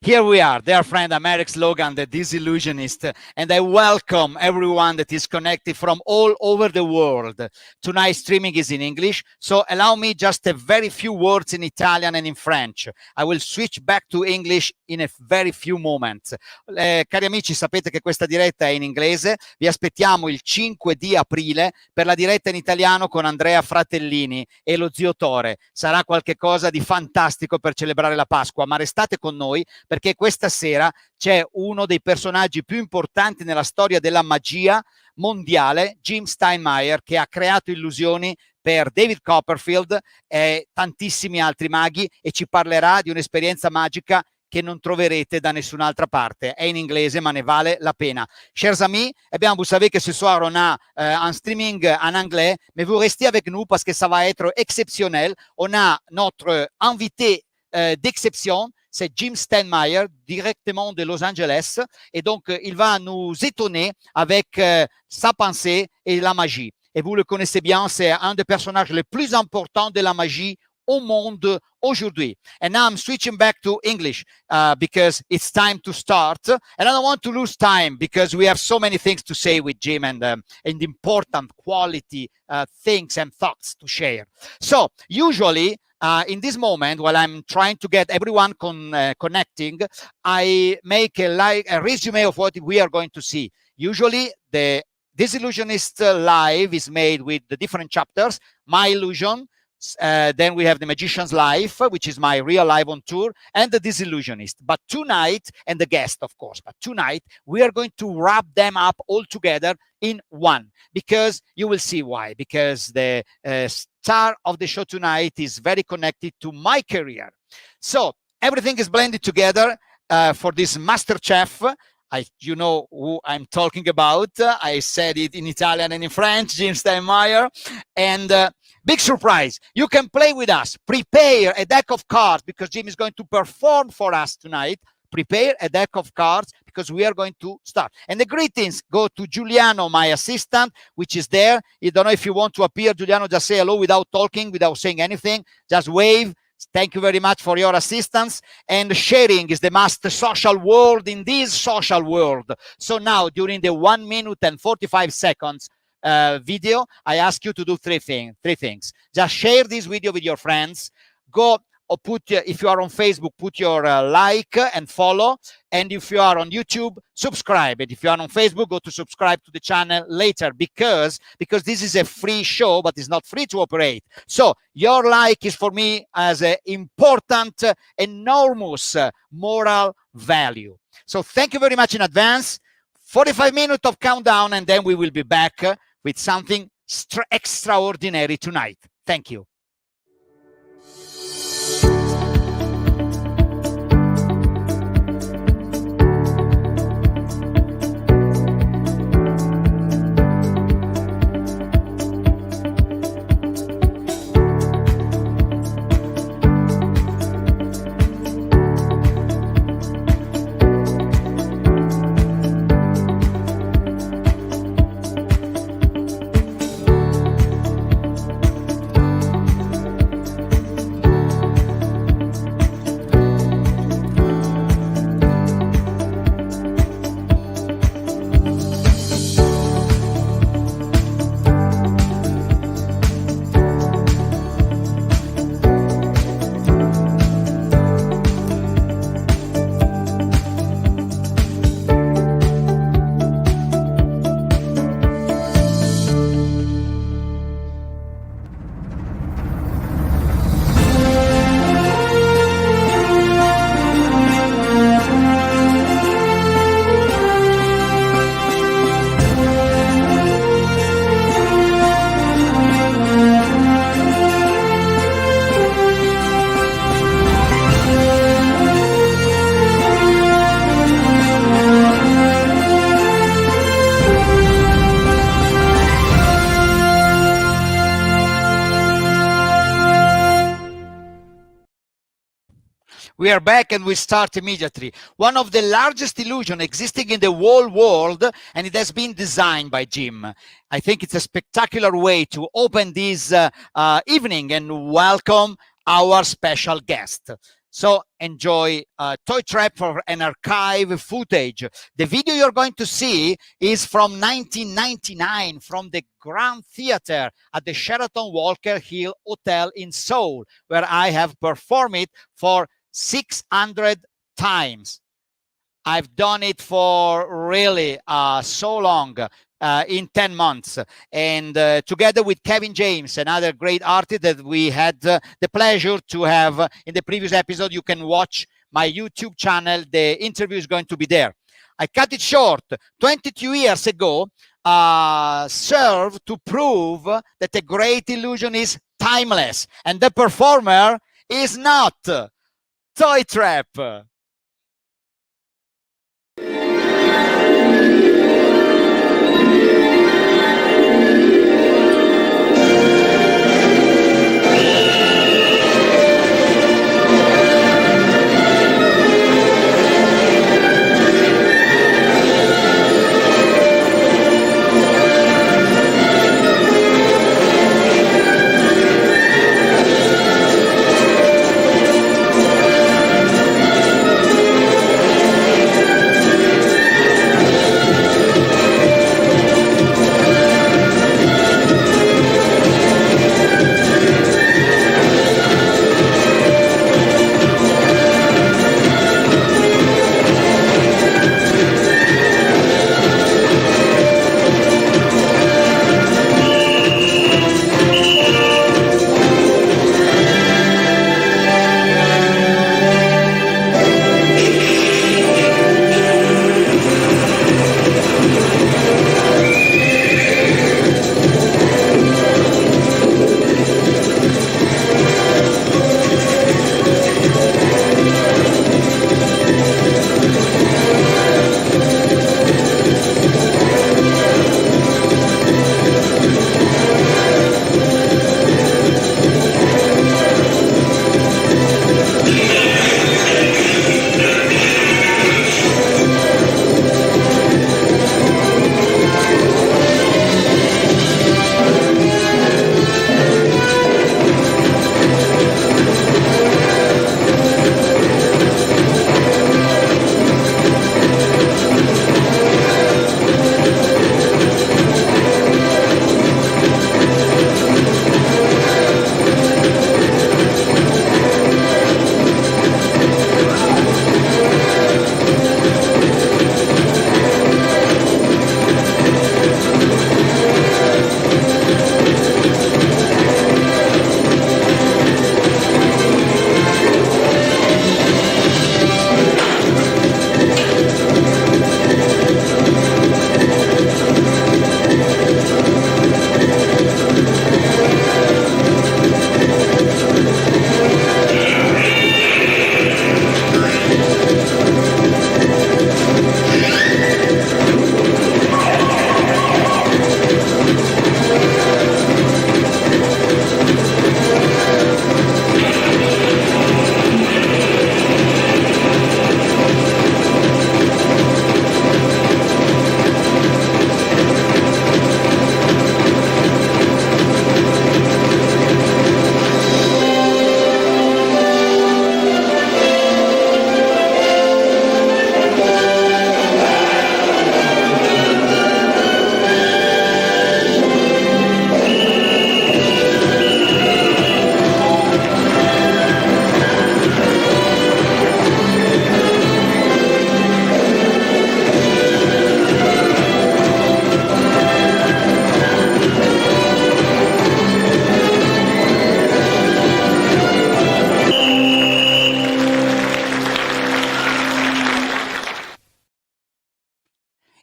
Here we are, dear friend. I'm Erix, Logan, the Disillusionist, and I welcome everyone that is connected from all over the world. Tonight's streaming is in English, so allow me just a very few words in Italian and in French. I will switch back to English in a very few moments. Cari amici, sapete che questa diretta è in inglese. Vi aspettiamo il 5 di aprile per la diretta in italiano con Andrea Fratellini e lo zio Tore. Sarà qualcosa di fantastico per celebrare la Pasqua, ma restate con noi perché questa sera c'è uno dei personaggi più importanti nella storia della magia mondiale, Jim Steinmeyer, che ha creato illusioni per David Copperfield e tantissimi altri maghi e ci parlerà di un'esperienza magica che non troverete da nessun'altra parte. È in inglese, ma ne vale la pena. Chers amis, eh bien, vous savez que ce soir, on a un streaming en anglais, mais vous restez avec nous parce que ça va être exceptionnel. On a notre invité d'exception, c'est Jim Steinmeyer, directement de Los Angeles, et donc il va nous étonner avec sa pensée et la magie. Et vous le connaissez bien, c'est un des personnages les plus importants de la magie au monde aujourd'hui. And now I'm switching back to English because it's time to start. And I don't want to lose time because we have so many things to say with Jim and important quality things and thoughts to share. So usually in this moment, while I'm trying to get everyone connecting, I make a resume of what we are going to see. Usually the Disillusionist live is made with the different chapters, My Illusion, then we have the Magician's Life, which is my real live on tour, and the Disillusionist. But tonight, and the guest, of course, but tonight we are going to wrap them up all together in one, because you will see why. Because the star of the show tonight is very connected to my career. So everything is blended together for this master chef. You know who I'm talking about. I said it in Italian and in French, Jim Steinmeyer. And big surprise, you can play with us. Prepare a deck of cards because Jim is going to perform for us tonight. Prepare a deck of cards because we are going to start. And the greetings go to Giuliano, my assistant, which is there. You don't know if you want to appear, Giuliano, just say hello without talking, without saying anything. Just wave. Thank you very much for your assistance. And sharing is the master social world in this social world. So now, during the 1 minute and 45 seconds video, I ask you to do three things. Just share this video with your friends. Go or if you are on Facebook, put your like and follow. And if you are on YouTube, subscribe. And if you are on Facebook, go to subscribe to the channel later because this is a free show, but it's not free to operate. So your like is for me as an important, enormous moral value. So thank you very much in advance. 45 minutes of countdown, and then we will be back with something extraordinary tonight. Thank you. We are back and we start immediately. One of the largest illusions existing in the whole world, and it has been designed by Jim. I think it's a spectacular way to open this evening and welcome our special guest. So enjoy TOYTRAP for an archive footage. The video you're going to see is from 1999 from the Grand Theater at the Sheraton Walker Hill Hotel in Seoul, where I have performed it for 600 times. I've done it for really so long, in 10 months. And together with Kevin James, another great artist that we had the pleasure to have in the previous episode. You can watch my YouTube channel. The interview is going to be there. I cut it short. 22 years ago, served to prove that a great illusion is timeless. And the performer is not TOYTRAP.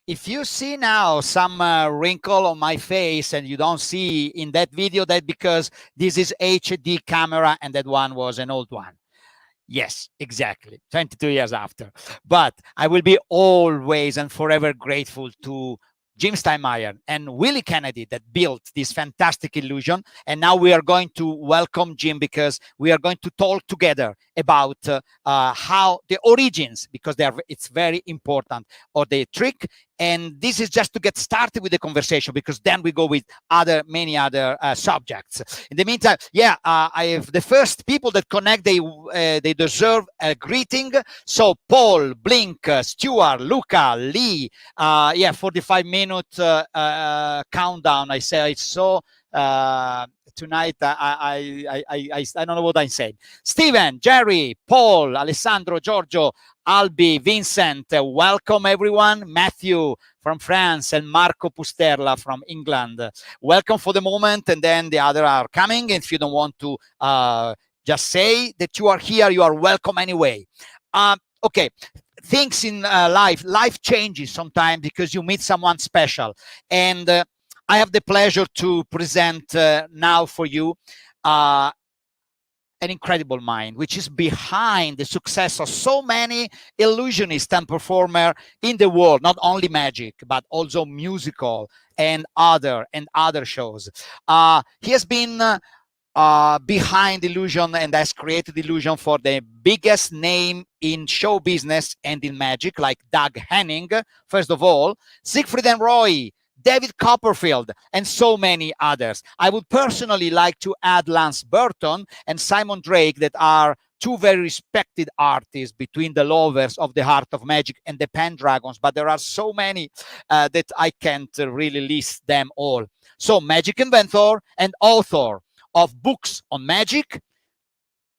If you see now some wrinkle on my face and you don't see in that video, that because this is HD camera and that one was an old one. Yes, exactly. 22 years after. But I will be always and forever grateful to Jim Steinmeyer and Willie Kennedy that built this fantastic illusion. And now we are going to welcome Jim because we are going to talk together about how the origins, because it's very important, or the trick And this is just to get started with the conversation, because then we go with many other subjects. In the meantime, I have the first people that connect. They deserve a greeting. So Paul, Blink, Stuart, Luca, Lee. 45-minute countdown. I say it's so. Tonight, I don't know what I'm saying. Steven, Jerry, Paul, Alessandro, Giorgio, Albi, Vincent, welcome everyone. Matthew from France and Marco Pusterla from England. Welcome for the moment, and then the other are coming. And if you don't want to just say that you are here, you are welcome anyway. Okay. Things in life changes sometimes because you meet someone special. And I have the pleasure to present now for you an incredible mind, which is behind the success of so many illusionists and performers in the world, not only magic, but also musical and other shows. He has been behind illusion and has created illusion for the biggest name in show business and in magic, like Doug Henning, first of all, Siegfried and Roy, David Copperfield, and so many others. I would personally like to add Lance Burton and Simon Drake, that are two very respected artists between the lovers of the art of magic and the Pendragons, but there are so many that I can't really list them all. So magic inventor and author of books on magic,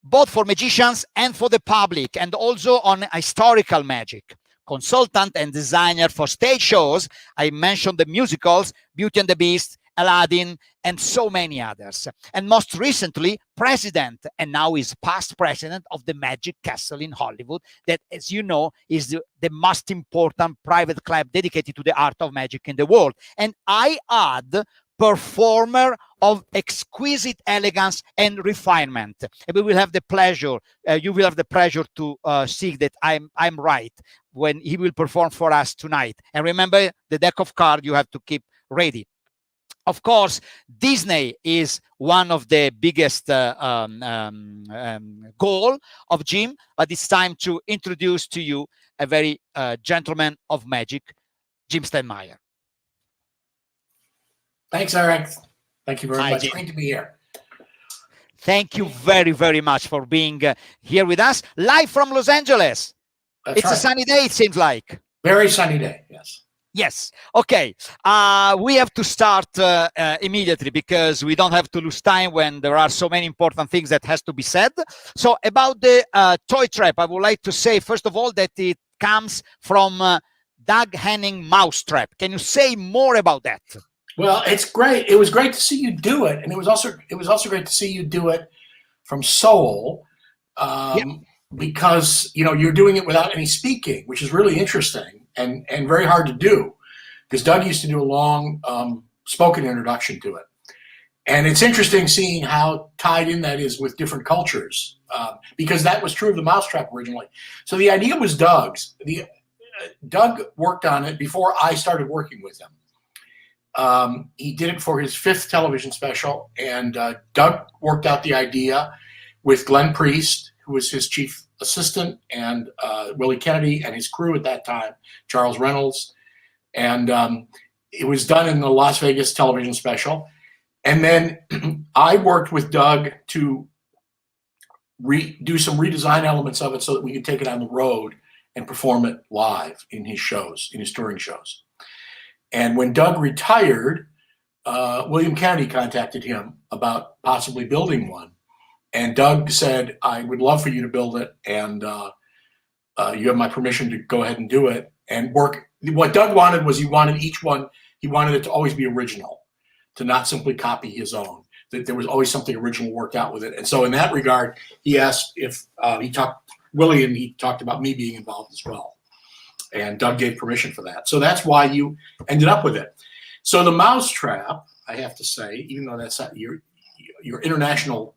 both for magicians and for the public, and also on historical magic. Consultant and designer for stage shows. I mentioned the musicals, Beauty and the Beast, Aladdin, and so many others. And most recently, president, and now is past president of the Magic Castle in Hollywood, that, as you know, is the most important private club dedicated to the art of magic in the world. And I add performer of exquisite elegance and refinement. And we will have the pleasure, you will have the pleasure to see that I'm right when he will perform for us tonight. And remember, the deck of cards you have to keep ready. Of course, Disney is one of the biggest goal of Jim, but it's time to introduce to you a very gentleman of magic, Jim Steinmeyer. Thanks, Erix. Thank you very much. Jim. Great to be here. Thank you very, very much for being here with us, live from Los Angeles. That's it's right. A sunny day, it seems like. Very sunny day, yes. Yes. Okay. We have to start immediately, because we don't have to lose time when there are so many important things that has to be said. So about the TOYTRAP, I would like to say, first of all, that it comes from Doug Henning Mousetrap. Can you say more about that? Well, it's great. It was great to see you do it, and it was also great to see you do it from Seoul, because you're doing it without any speaking, which is really interesting and very hard to do, because Doug used to do a long spoken introduction to it, and it's interesting seeing how tied in that is with different cultures, because that was true of the Mousetrap originally. So the idea was Doug's. Doug worked on it before I started working with him. He did it for his 5th television special, and Doug worked out the idea with Glenn Priest, who was his chief assistant, and Willie Kennedy and his crew at that time, Charles Reynolds. And it was done in the Las Vegas television special. And then I worked with Doug to do some redesign elements of it so that we could take it on the road and perform it live in his shows, in his touring shows. And when Doug retired, William Kennedy contacted him about possibly building one. And Doug said, I would love for you to build it, and you have my permission to go ahead and do it and work. What Doug wanted was he wanted it to always be original, to not simply copy his own, that there was always something original worked out with it. And so in that regard, he asked if he talked about me being involved as well. And Doug gave permission for that. So that's why you ended up with it. So the Mousetrap, I have to say, even though that's not your international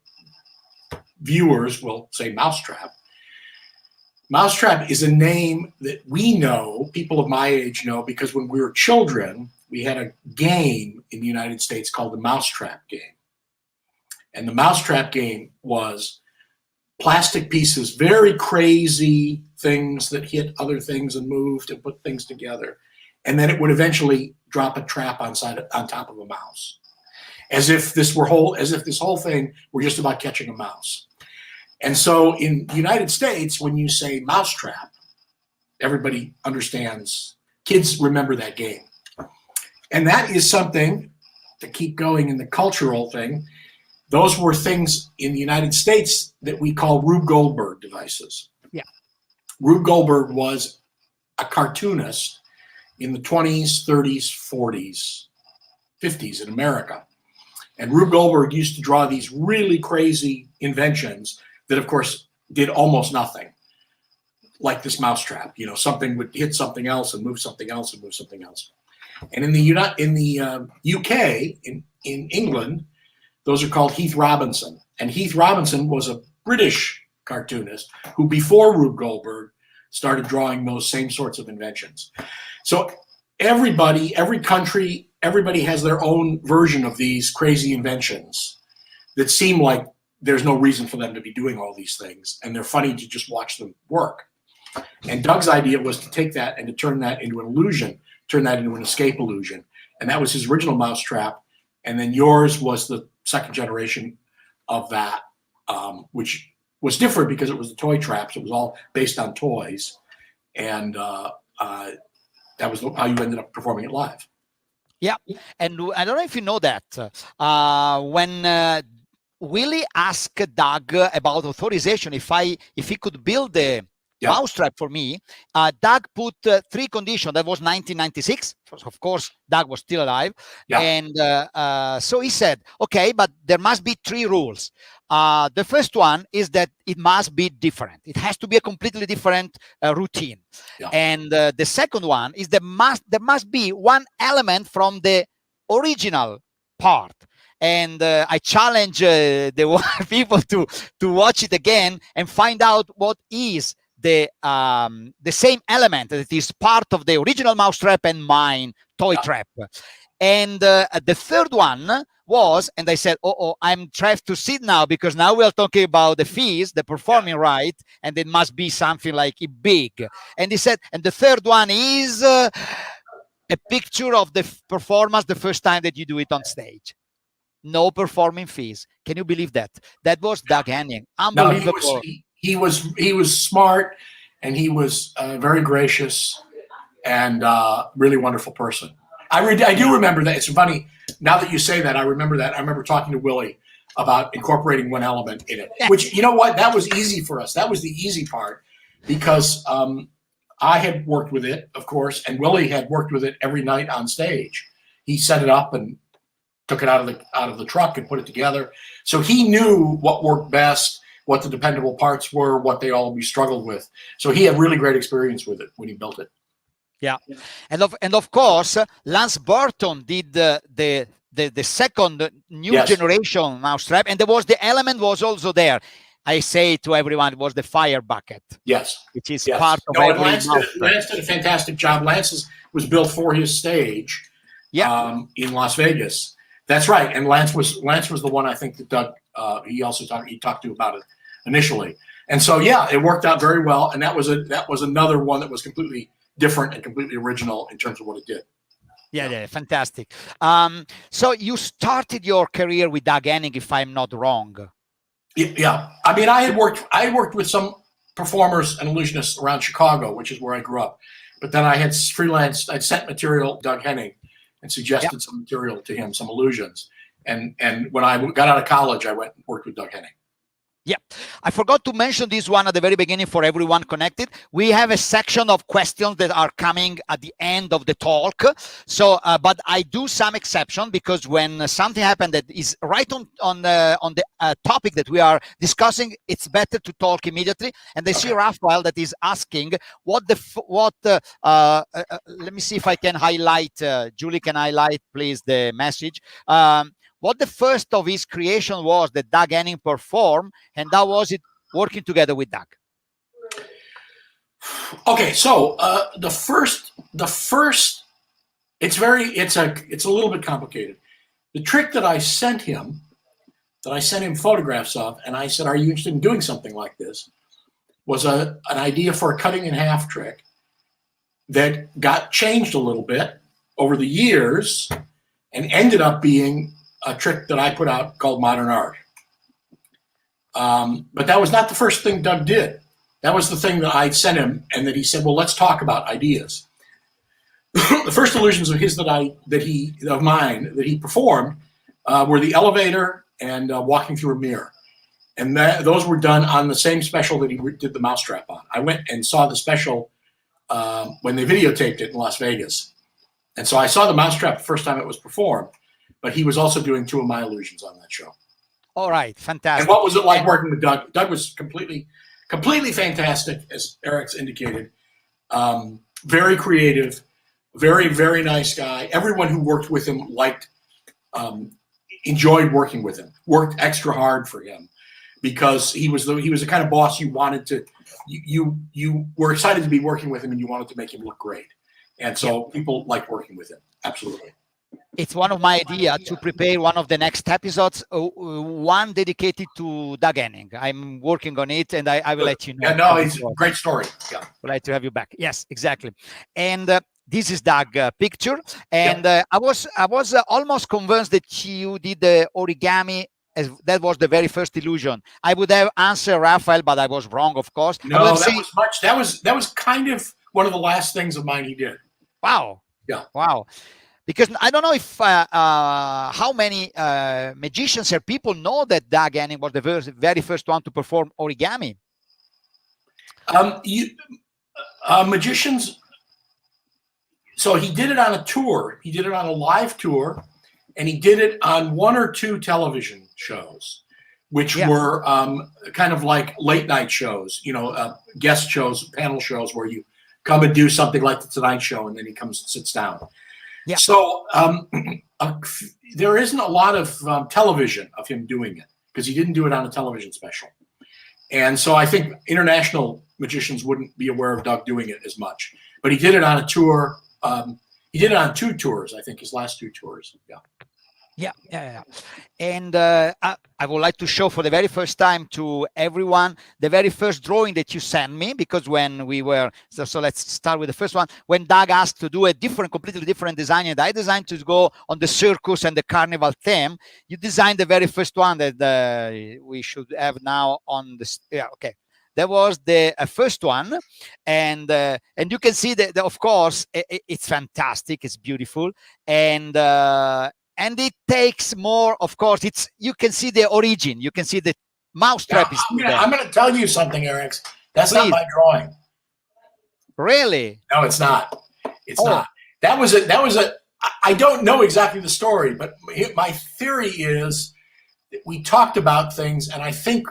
viewers will say Mousetrap. Mousetrap is a name that we know, people of my age know, because when we were children, we had a game in the United States called the Mousetrap game. And the Mousetrap game was plastic pieces, very crazy things that hit other things and moved and put things together. and then it would eventually drop a trap on top of a mouse, as if this whole thing were just about catching a mouse. And so in the United States, when you say Mousetrap, everybody understands. Kids remember that game. And that is something, to keep going in the cultural thing, those were things in the United States that we call Rube Goldberg devices. Yeah. Rube Goldberg was a cartoonist in the 20s, 30s, 40s, 50s in America. And Rube Goldberg used to draw these really crazy inventions that, of course, did almost nothing. Like this mousetrap, something would hit something else and move something else and move something else. And in the UK, in England, those are called Heath Robinson. And Heath Robinson was a British cartoonist who, before Rube Goldberg, started drawing those same sorts of inventions. So every country, everybody has their own version of these crazy inventions that seem like there's no reason for them to be doing all these things, and they're funny to just watch them work. And Doug's idea was to take that and to turn that into an illusion, turn that into an escape illusion. And that was his original Mousetrap. And then yours was the second generation of that, which was different because it was the toy traps. It was all based on toys. And that was how you ended up performing it live. Yeah. And I don't know if you know that. When Willie asked Doug about authorization, if he could build the Mousetrap for me, Doug put 3 conditions. That was 1996. Of course, Doug was still alive. Yeah. And so he said, okay, but there must be 3 rules. The first one is that it must be different. It has to be a completely different routine. Yeah. And the second one is there must be one element from the original part. And I challenge the people to watch it again and find out what is the same element that is part of the original Mousetrap and mine TOYTRAP. And the third one was, and I said, I'm trapped to sit now, because now we are talking about the fees, the performing right, and it must be something like big. And he said, and the third one is a picture of the performance the first time that you do it on stage. No performing fees. Can you believe that? That was Doug Henning. Unbelievable. No, he was smart, and he was very gracious, and really wonderful person. I do remember that. It's funny now that you say that. I remember that. I remember talking to Willie about incorporating one element in it. Which, you know what, that was easy for us. That was the easy part, because I had worked with it, of course, and Willie had worked with it every night on stage. He set it up and took it out of the truck and put it together. So he knew what worked best, what the dependable parts were, what they all we struggled with. So he had really great experience with it when he built it. Yeah, and of course, Lance Burton did the second new generation Mousetrap, and the element was also there. I say to everyone, it was the fire bucket. Yes, which is part of every Mousetrap. Lance did a fantastic job. Lance was built for his stage. Yeah. In Las Vegas. That's right. And Lance was the one, I think, that Doug he talked to about it initially. And so it worked out very well. And that was another one that was completely different and completely original in terms of what it did. Yeah, fantastic. So you started your career with Doug Henning, if I'm not wrong. Yeah. I mean, I worked with some performers and illusionists around Chicago, which is where I grew up. But then I had freelanced, I'd sent material to Doug Henning and suggested some material to him, some illusions. And when I got out of college, I went and worked with Doug Henning. Yeah, I forgot to mention this one at the very beginning for everyone connected. We have a section of questions that are coming at the end of the talk. So, but I do some exception, because when something happened that is right on the topic that we are discussing, it's better to talk immediately. And I see Raphael that is asking let me see if I can highlight. Julie, can highlight please the message. What the first of his creation was that Doug Henning performed, and how was it working together with Doug? Okay, so the first, it's a little bit complicated. The trick that I sent him photographs of, and I said, "Are you interested in doing something like this?" was an idea for a cutting in half trick. that got changed a little bit over the years and ended up being a trick that I put out called Modern Art. But that was not the first thing Doug did. That was the thing that I sent him, and that he said, "Well, let's talk about ideas." The first illusions of his of mine that he performed were the elevator and walking through a mirror, and those were done on the same special that he did the Mousetrap on. I went and saw the special when they videotaped it in Las Vegas, and so I saw the Mousetrap the first time it was performed. But he was also doing two of my illusions on that show. All right, fantastic. And what was it like working with Doug? Doug was completely fantastic, as Erix indicated. Very creative, very, very nice guy. Everyone who worked with him enjoyed working with him. Worked extra hard for him because he was the kind of boss you wanted to. You were excited to be working with him, and you wanted to make him look great. And so people liked working with him. Absolutely. It's one of my ideas to prepare one of the next episodes, one dedicated to Doug Henning. I'm working on it, and I will let you know. Yeah, no, it's a great story. Yeah. I'd like to have you back. Yes, exactly. And this is Doug picture, and I was almost convinced that you did the origami. As that was the very first illusion. I would have answered Raphael, but I was wrong, of course. No, that was kind of one of the last things of mine he did. Wow. Yeah. Wow. Because I don't know if how many magicians or people know that Doug Henning was the very first one to perform origami. Magicians. So he did it on a tour. He did it on a live tour, and he did it on one or two television shows, which were kind of like late night shows. Guest shows, panel shows, where you come and do something like the Tonight Show, and then he comes and sits down. Yeah. So there isn't a lot of television of him doing it because he didn't do it on a television special. And so I think international magicians wouldn't be aware of Doug doing it as much. But he did it on a tour. He did it on two tours, I think, his last two tours. Yeah. And I would like to show for the very first time to everyone the very first drawing that you sent me, because when we were, so let's start with the first one. When Doug asked to do a completely different design, and I designed to go on the circus and the carnival theme, you designed the very first one that we should have now on this. Yeah, okay. That was the first one, and you can see that of course it's fantastic, it's beautiful, and it takes more, of course. You can see the origin. You can see the Mousetrap. I'm going to tell you something, Erix. That's not my drawing. Really? No, it's not. It's not. That was a. I don't know exactly the story, but my theory is that we talked about things, and I think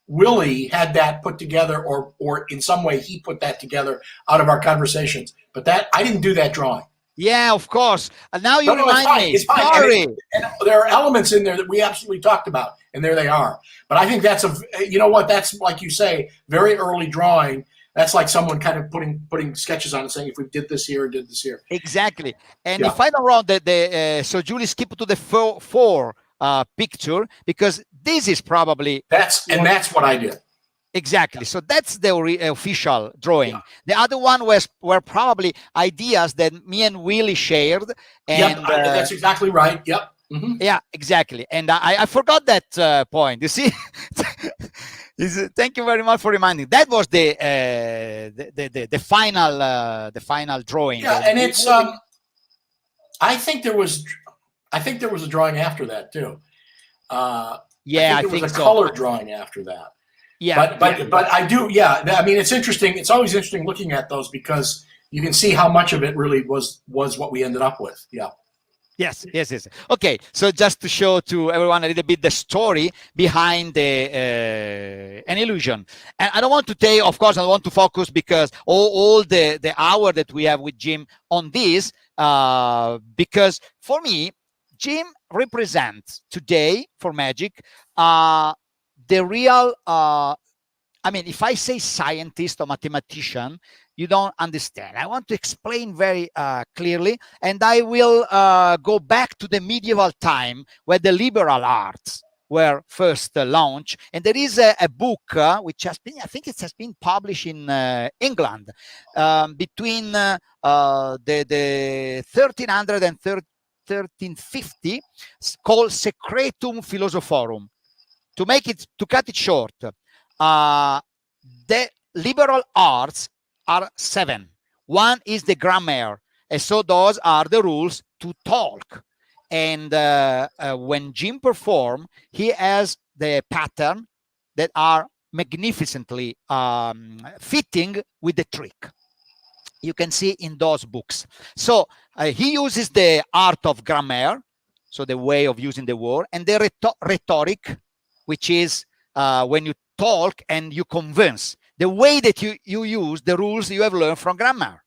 Willie had that put together, or in some way he put that together out of our conversations. But I didn't do that drawing. Yeah, of course. And now you remind me. It's fine. Sorry. And there are elements in there that we absolutely talked about, and there they are. But I think that's that's like you say, very early drawing. That's like someone kind of putting sketches on and saying, if we did this here or did this here. Exactly. And if I'm not wrong, so Julie skipped to the four picture, because this is probably that's what I did. Exactly. So that's the official drawing. Yeah. The other one were probably ideas that me and Willie shared. And that's exactly right. Yep. Mm-hmm. Yeah, exactly. And I forgot that point. You see, thank you very much for reminding. That was the final drawing. Yeah, and it's I think there was a drawing after that too. I think there was a color drawing after that. Yeah, but I do. Yeah, I mean, it's interesting. It's always interesting looking at those because you can see how much of it really was what we ended up with. Yeah. Yes. Okay, so just to show to everyone a little bit the story behind an illusion, and I don't want to tell, of course, I want to focus because all the hour that we have with Jim on this, because for me, Jim represents today for magic the real. If I say scientist or mathematician, you don't understand. I want to explain very clearly, and I will go back to the medieval time where the liberal arts were first launched. And there is a book which has been, I think it has been published in England between the 1300 and 1350, called Secretum Philosophorum. To cut it short, the liberal arts are 7. One is the grammar, and so those are the rules to talk. And when Jim perform, he has the pattern that are magnificently fitting with the trick. You can see in those books. So he uses the art of grammar, so the way of using the word, and the rhetoric, which is when you talk and you convince. The way that you use the rules you have learned from grammar,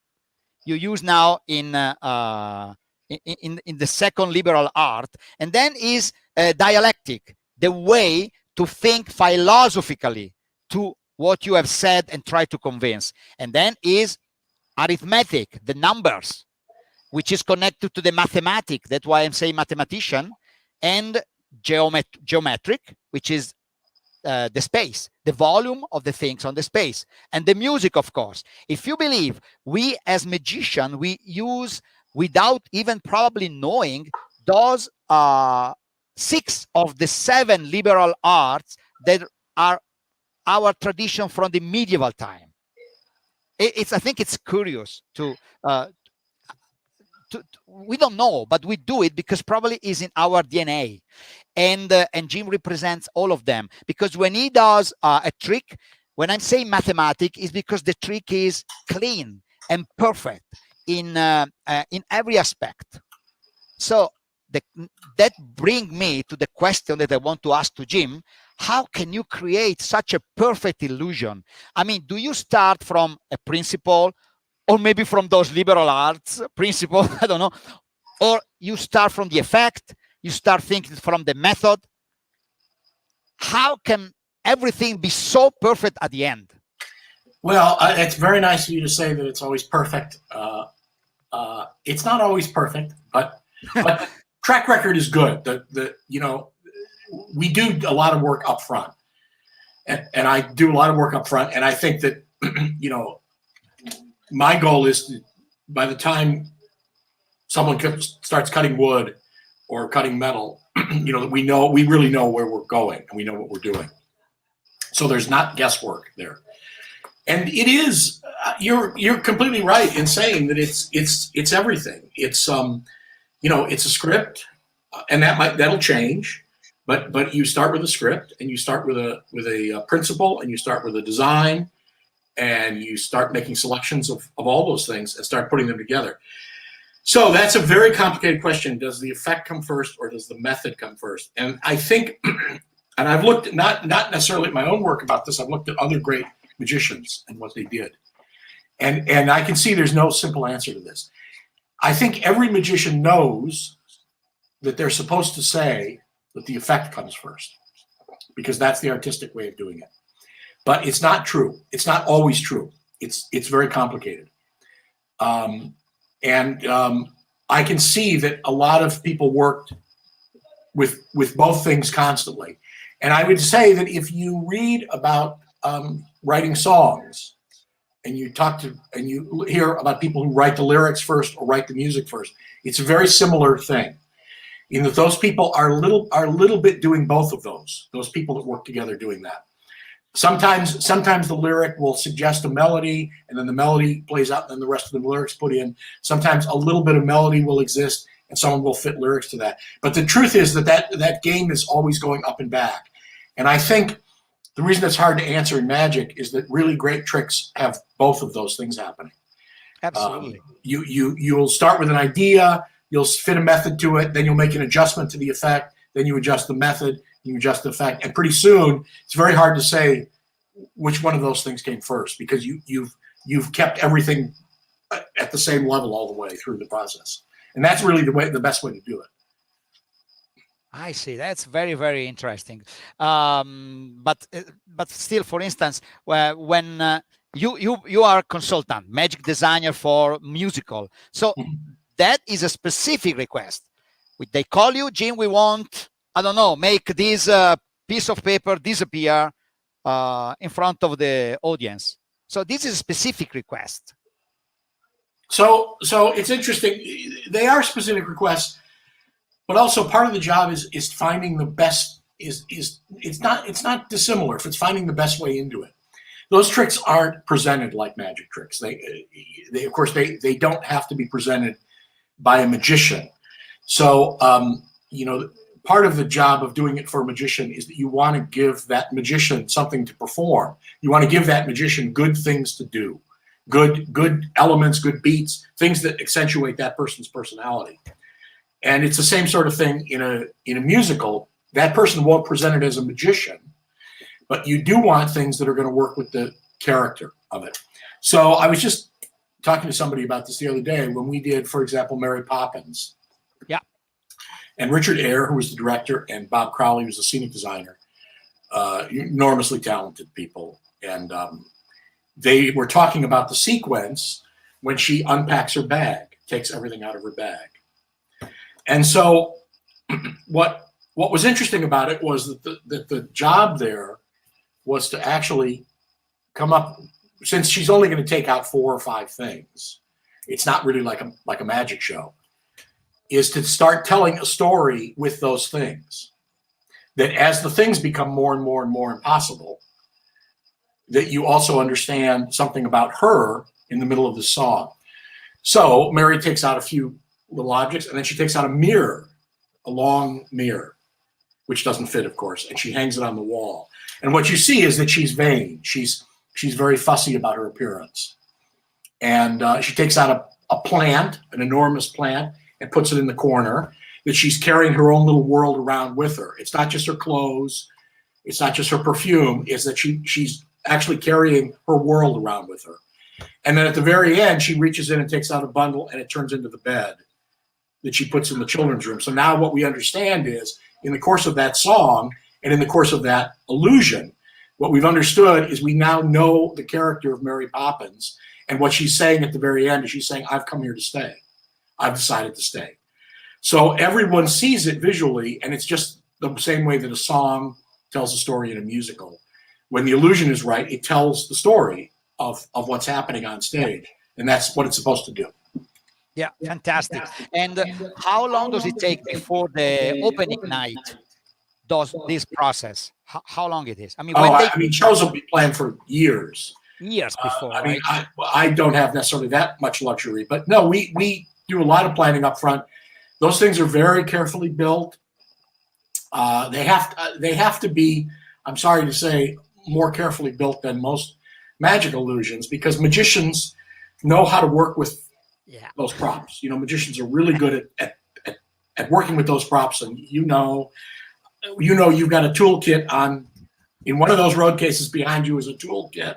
you use now in the second liberal art. And then is dialectic, the way to think philosophically to what you have said and try to convince. And then is arithmetic, the numbers, which is connected to the mathematic. That's why I'm saying mathematician. And geometric, which is the space, the volume of the things on the space. And the music, of course. If you believe, we as magicians, we use, without even probably knowing, those 6 of the 7 liberal arts that are our tradition from the medieval time. I think it's curious to we don't know, but we do it because probably is in our DNA. And Jim represents all of them, because when he does a trick, when I'm saying mathematic, is because the trick is clean and perfect in every aspect. So that brings me to the question that I want to ask to Jim. How can you create such a perfect illusion? I mean, do you start from a principle, or maybe from those liberal arts principle, I don't know, or you start from the effect, you start thinking from the method? How can everything be so perfect at the end? Well, it's very nice of you to say that it's always perfect. It's not always perfect, but track record is good. We do a lot of work up front, and I do a lot of work up front, and I think that my goal is to, by the time someone starts cutting wood or cutting metal, that we really know where we're going and we know what we're doing. So there's not guesswork there. And it is, you're completely right in saying that it's everything. It's it's a script, and that'll change, but you start with a script, and you start with a principle, and you start with a design, and you start making selections of all those things and start putting them together. So that's a very complicated question. Does the effect come first, or does the method come first? And I think, and I've looked not necessarily at my own work about this, I've looked at other great magicians and what they did. And I can see there's no simple answer to this. I think every magician knows that they're supposed to say that the effect comes first, because that's the artistic way of doing it. But it's not true. It's not always true. It's very complicated. I can see that a lot of people worked with both things constantly. And I would say that if you read about writing songs, and you hear about people who write the lyrics first or write the music first, it's a very similar thing. In that those people are a little bit doing both of those people that work together doing that. Sometimes the lyric will suggest a melody, and then the melody plays out, and then the rest of the lyrics put in. Sometimes a little bit of melody will exist, and someone will fit lyrics to that. But the truth is that game is always going up and back. And I think the reason it's hard to answer in magic is that really great tricks have both of those things happening. Absolutely. You'll start with an idea, you'll fit a method to it, then you'll make an adjustment to the effect, then you adjust the method, you adjust the effect, and pretty soon it's very hard to say which one of those things came first, because you've kept everything at the same level all the way through the process, and that's really the best way to do it. I see. That's very, very interesting. But still, for instance, when you are a consultant, magic designer for musical, so that is a specific request. They call you, Jim, we want I don't know, make this piece of paper disappear in front of the audience. So this is a specific request. So it's interesting. They are specific requests, but also part of the job is finding the best. It's not dissimilar if it's finding the best way into it. Those tricks aren't presented like magic tricks. They of course they don't have to be presented by a magician. So part of the job of doing it for a magician is that you want to give that magician something to perform. You want to give that magician good things to do, good elements, good beats, things that accentuate that person's personality. And it's the same sort of thing in a musical. That person won't present it as a magician, but you do want things that are going to work with the character of it. So I was just talking to somebody about this the other day when we did, for example, Mary Poppins. Yeah. And Richard Eyre, who was the director, and Bob Crowley, who was the scenic designer, enormously talented people. And they were talking about the sequence when she unpacks her bag, takes everything out of her bag. And so what was interesting about it was that the job there was to actually come up, since she's only going to take out 4 or 5 things, it's not really like a magic show, is to start telling a story with those things. That as the things become more and more and more impossible, that you also understand something about her in the middle of the song. So Mary takes out a few little objects, and then she takes out a mirror, a long mirror, which doesn't fit, of course, and she hangs it on the wall. And what you see is that she's vain. She's very fussy about her appearance. And she takes out a plant, an enormous plant, and puts it in the corner, that she's carrying her own little world around with her. It's not just her clothes. It's not just her perfume. It's that she's actually carrying her world around with her. And then at the very end, she reaches in and takes out a bundle, and it turns into the bed that she puts in the children's room. So now what we understand is, in the course of that song and in the course of that illusion, what we've understood is we now know the character of Mary Poppins. And what she's saying at the very end is she's saying, I've come here to stay. I've decided to stay. So everyone sees it visually, and it's just the same way that a song tells a story in a musical. When the illusion is right, it tells the story of what's happening on stage. And that's what it's supposed to do. Yeah, fantastic. And how long does it take before the opening night does this process? How long it is? I mean, shows will be planned for years. Years before, right? I don't have necessarily that much luxury, but no, we do a lot of planning up front. Those things are very carefully built. They have to be, I'm sorry to say, more carefully built than most magic illusions, because magicians know how to work with those props. Magicians are really good at working with those props, and you've got a toolkit on. In one of those road cases behind you is a toolkit.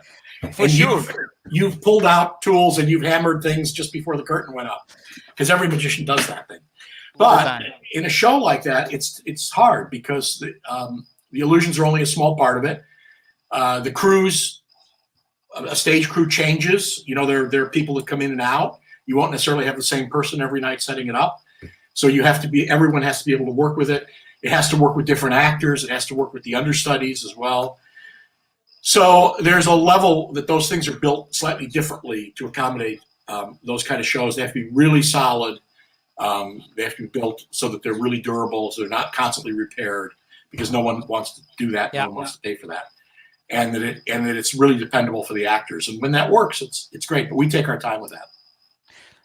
For sure. You've pulled out tools and you've hammered things just before the curtain went up, because every magician does that thing. But in a show like that, it's hard, because the illusions are only a small part of it. The crews, a stage crew changes. There are people that come in and out. You won't necessarily have the same person every night setting it up. So everyone has to be able to work with it. It has to work with different actors. It has to work with the understudies as well. So there's a level that those things are built slightly differently to accommodate those kind of shows. They have to be really solid. They have to be built so that they're really durable, so they're not constantly repaired, because no one wants to do that. No one wants to pay for that. And that it's really dependable for the actors. And when that works, it's great. But we take our time with that.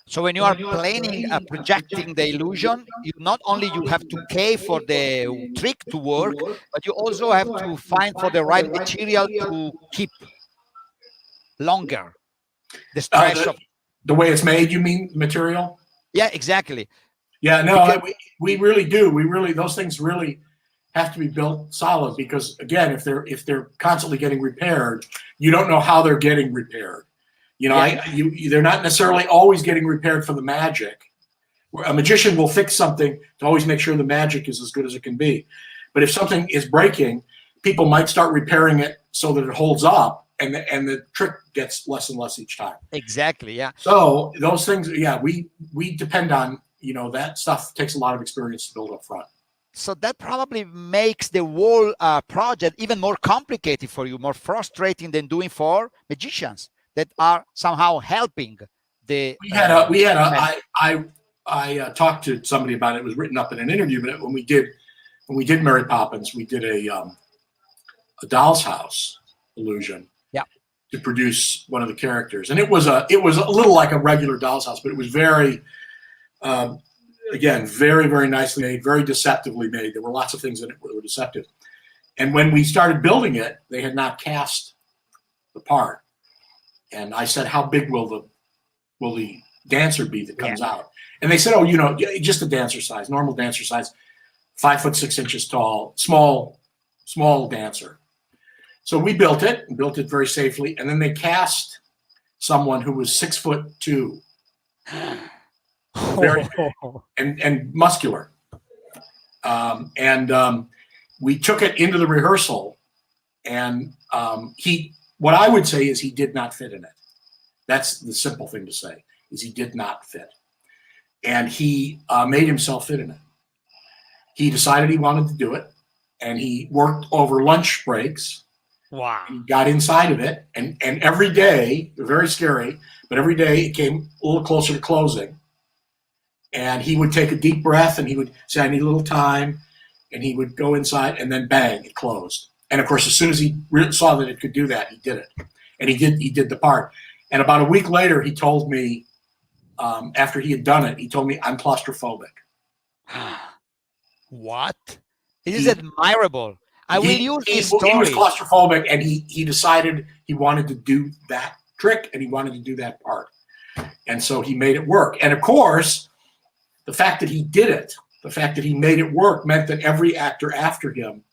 So when you are planning, projecting the illusion, not only you have to pay for the trick to work, but you also have to find for the right material to keep longer. The stretch of the way it's made, you mean material? Yeah, exactly. Yeah, no, we really do. Those things really have to be built solid, because again, if they're constantly getting repaired, you don't know how they're getting repaired. They're not necessarily always getting repaired for the magic. A magician will fix something to always make sure the magic is as good as it can be. But if something is breaking, people might start repairing it so that it holds up, and the trick gets less and less each time. Exactly, yeah. So those things, we depend on, that stuff takes a lot of experience to build up front. So that probably makes the whole project even more complicated for you, more frustrating than doing for magicians that are somehow helping the. I talked to somebody about it. It was written up in an interview, but when we did Mary Poppins, we did a doll's house illusion. Yeah. To produce one of the characters, and it was a little like a regular doll's house, but it was very, again, very, very nicely made, very deceptively made. There were lots of things in it that were deceptive. And when we started building it, they had not cast the part. And I said, "How big will the dancer be that comes out?" And they said, "Oh, just a dancer size, normal dancer size, 5'6" tall, small dancer." So we built it very safely, and then they cast someone who was 6'2", very big and muscular. We took it into the rehearsal, and what I would say is he did not fit in it. That's the simple thing to say, is he did not fit. And he made himself fit in it. He decided he wanted to do it, and he worked over lunch breaks. Wow. He got inside of it, and every day, very scary, but every day it came a little closer to closing. And he would take a deep breath, and he would say, "I need a little time," and he would go inside, and then bang, it closed. And of course, as soon as he saw that it could do that, he did it. And he did the part. And about a week later, he told me, after he had done it, he told me, "I'm claustrophobic." What? It is admirable. I will use this story. He was claustrophobic, and he decided he wanted to do that trick, and he wanted to do that part. And so he made it work. And of course, the fact that he did it, the fact that he made it work, meant that every actor after him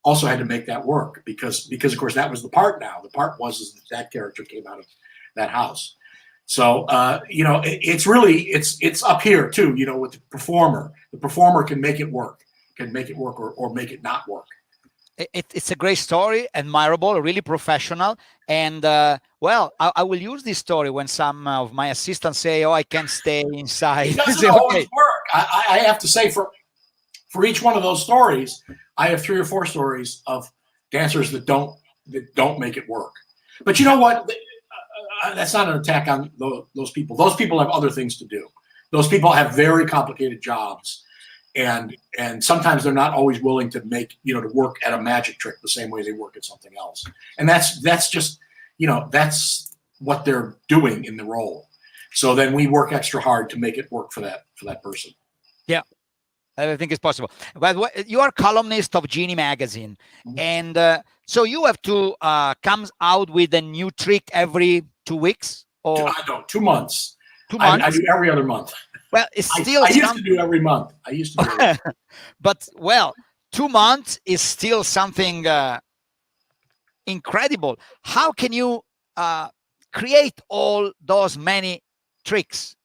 also had to make that work, because of course that was the part now. The part was that character came out of that house. So it's really it's up here too, with the performer. The performer can make it work, or make it not work. It's a great story, admirable, really professional. And I will use this story when some of my assistants say, "Oh, I can't stay inside." It doesn't always work. I have to say, for each one of those stories, I have 3 or 4 stories of dancers that don't make it work. But you know what? That's not an attack on those people. Those people have other things to do. Those people have very complicated jobs, and sometimes they're not always willing to to work at a magic trick the same way they work at something else. And that's just that's what they're doing in the role. So then we work extra hard to make it work for that person. Yeah, I think it's possible. But you are columnist of Genie magazine, and so you have to come out with a new trick every 2 weeks, or 2 months. 2 months. I do every other month. Well, it's still. I used to do every month. But 2 months is still something incredible. How can you create all those many tricks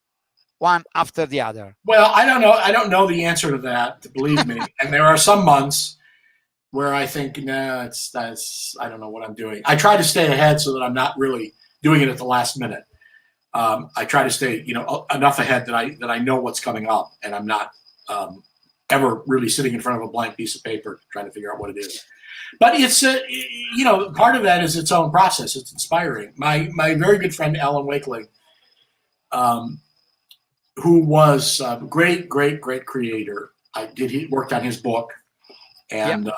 one after the other? Well, I don't know. I don't know the answer to that, believe me. And there are some months where I think, I don't know what I'm doing. I try to stay ahead so that I'm not really doing it at the last minute. I try to stay, enough ahead that I know what's coming up, and I'm not ever really sitting in front of a blank piece of paper trying to figure out what it is. But it's part of that is its own process. It's inspiring. My very good friend Alan Wakeling, who was a great creator. He worked on his book, and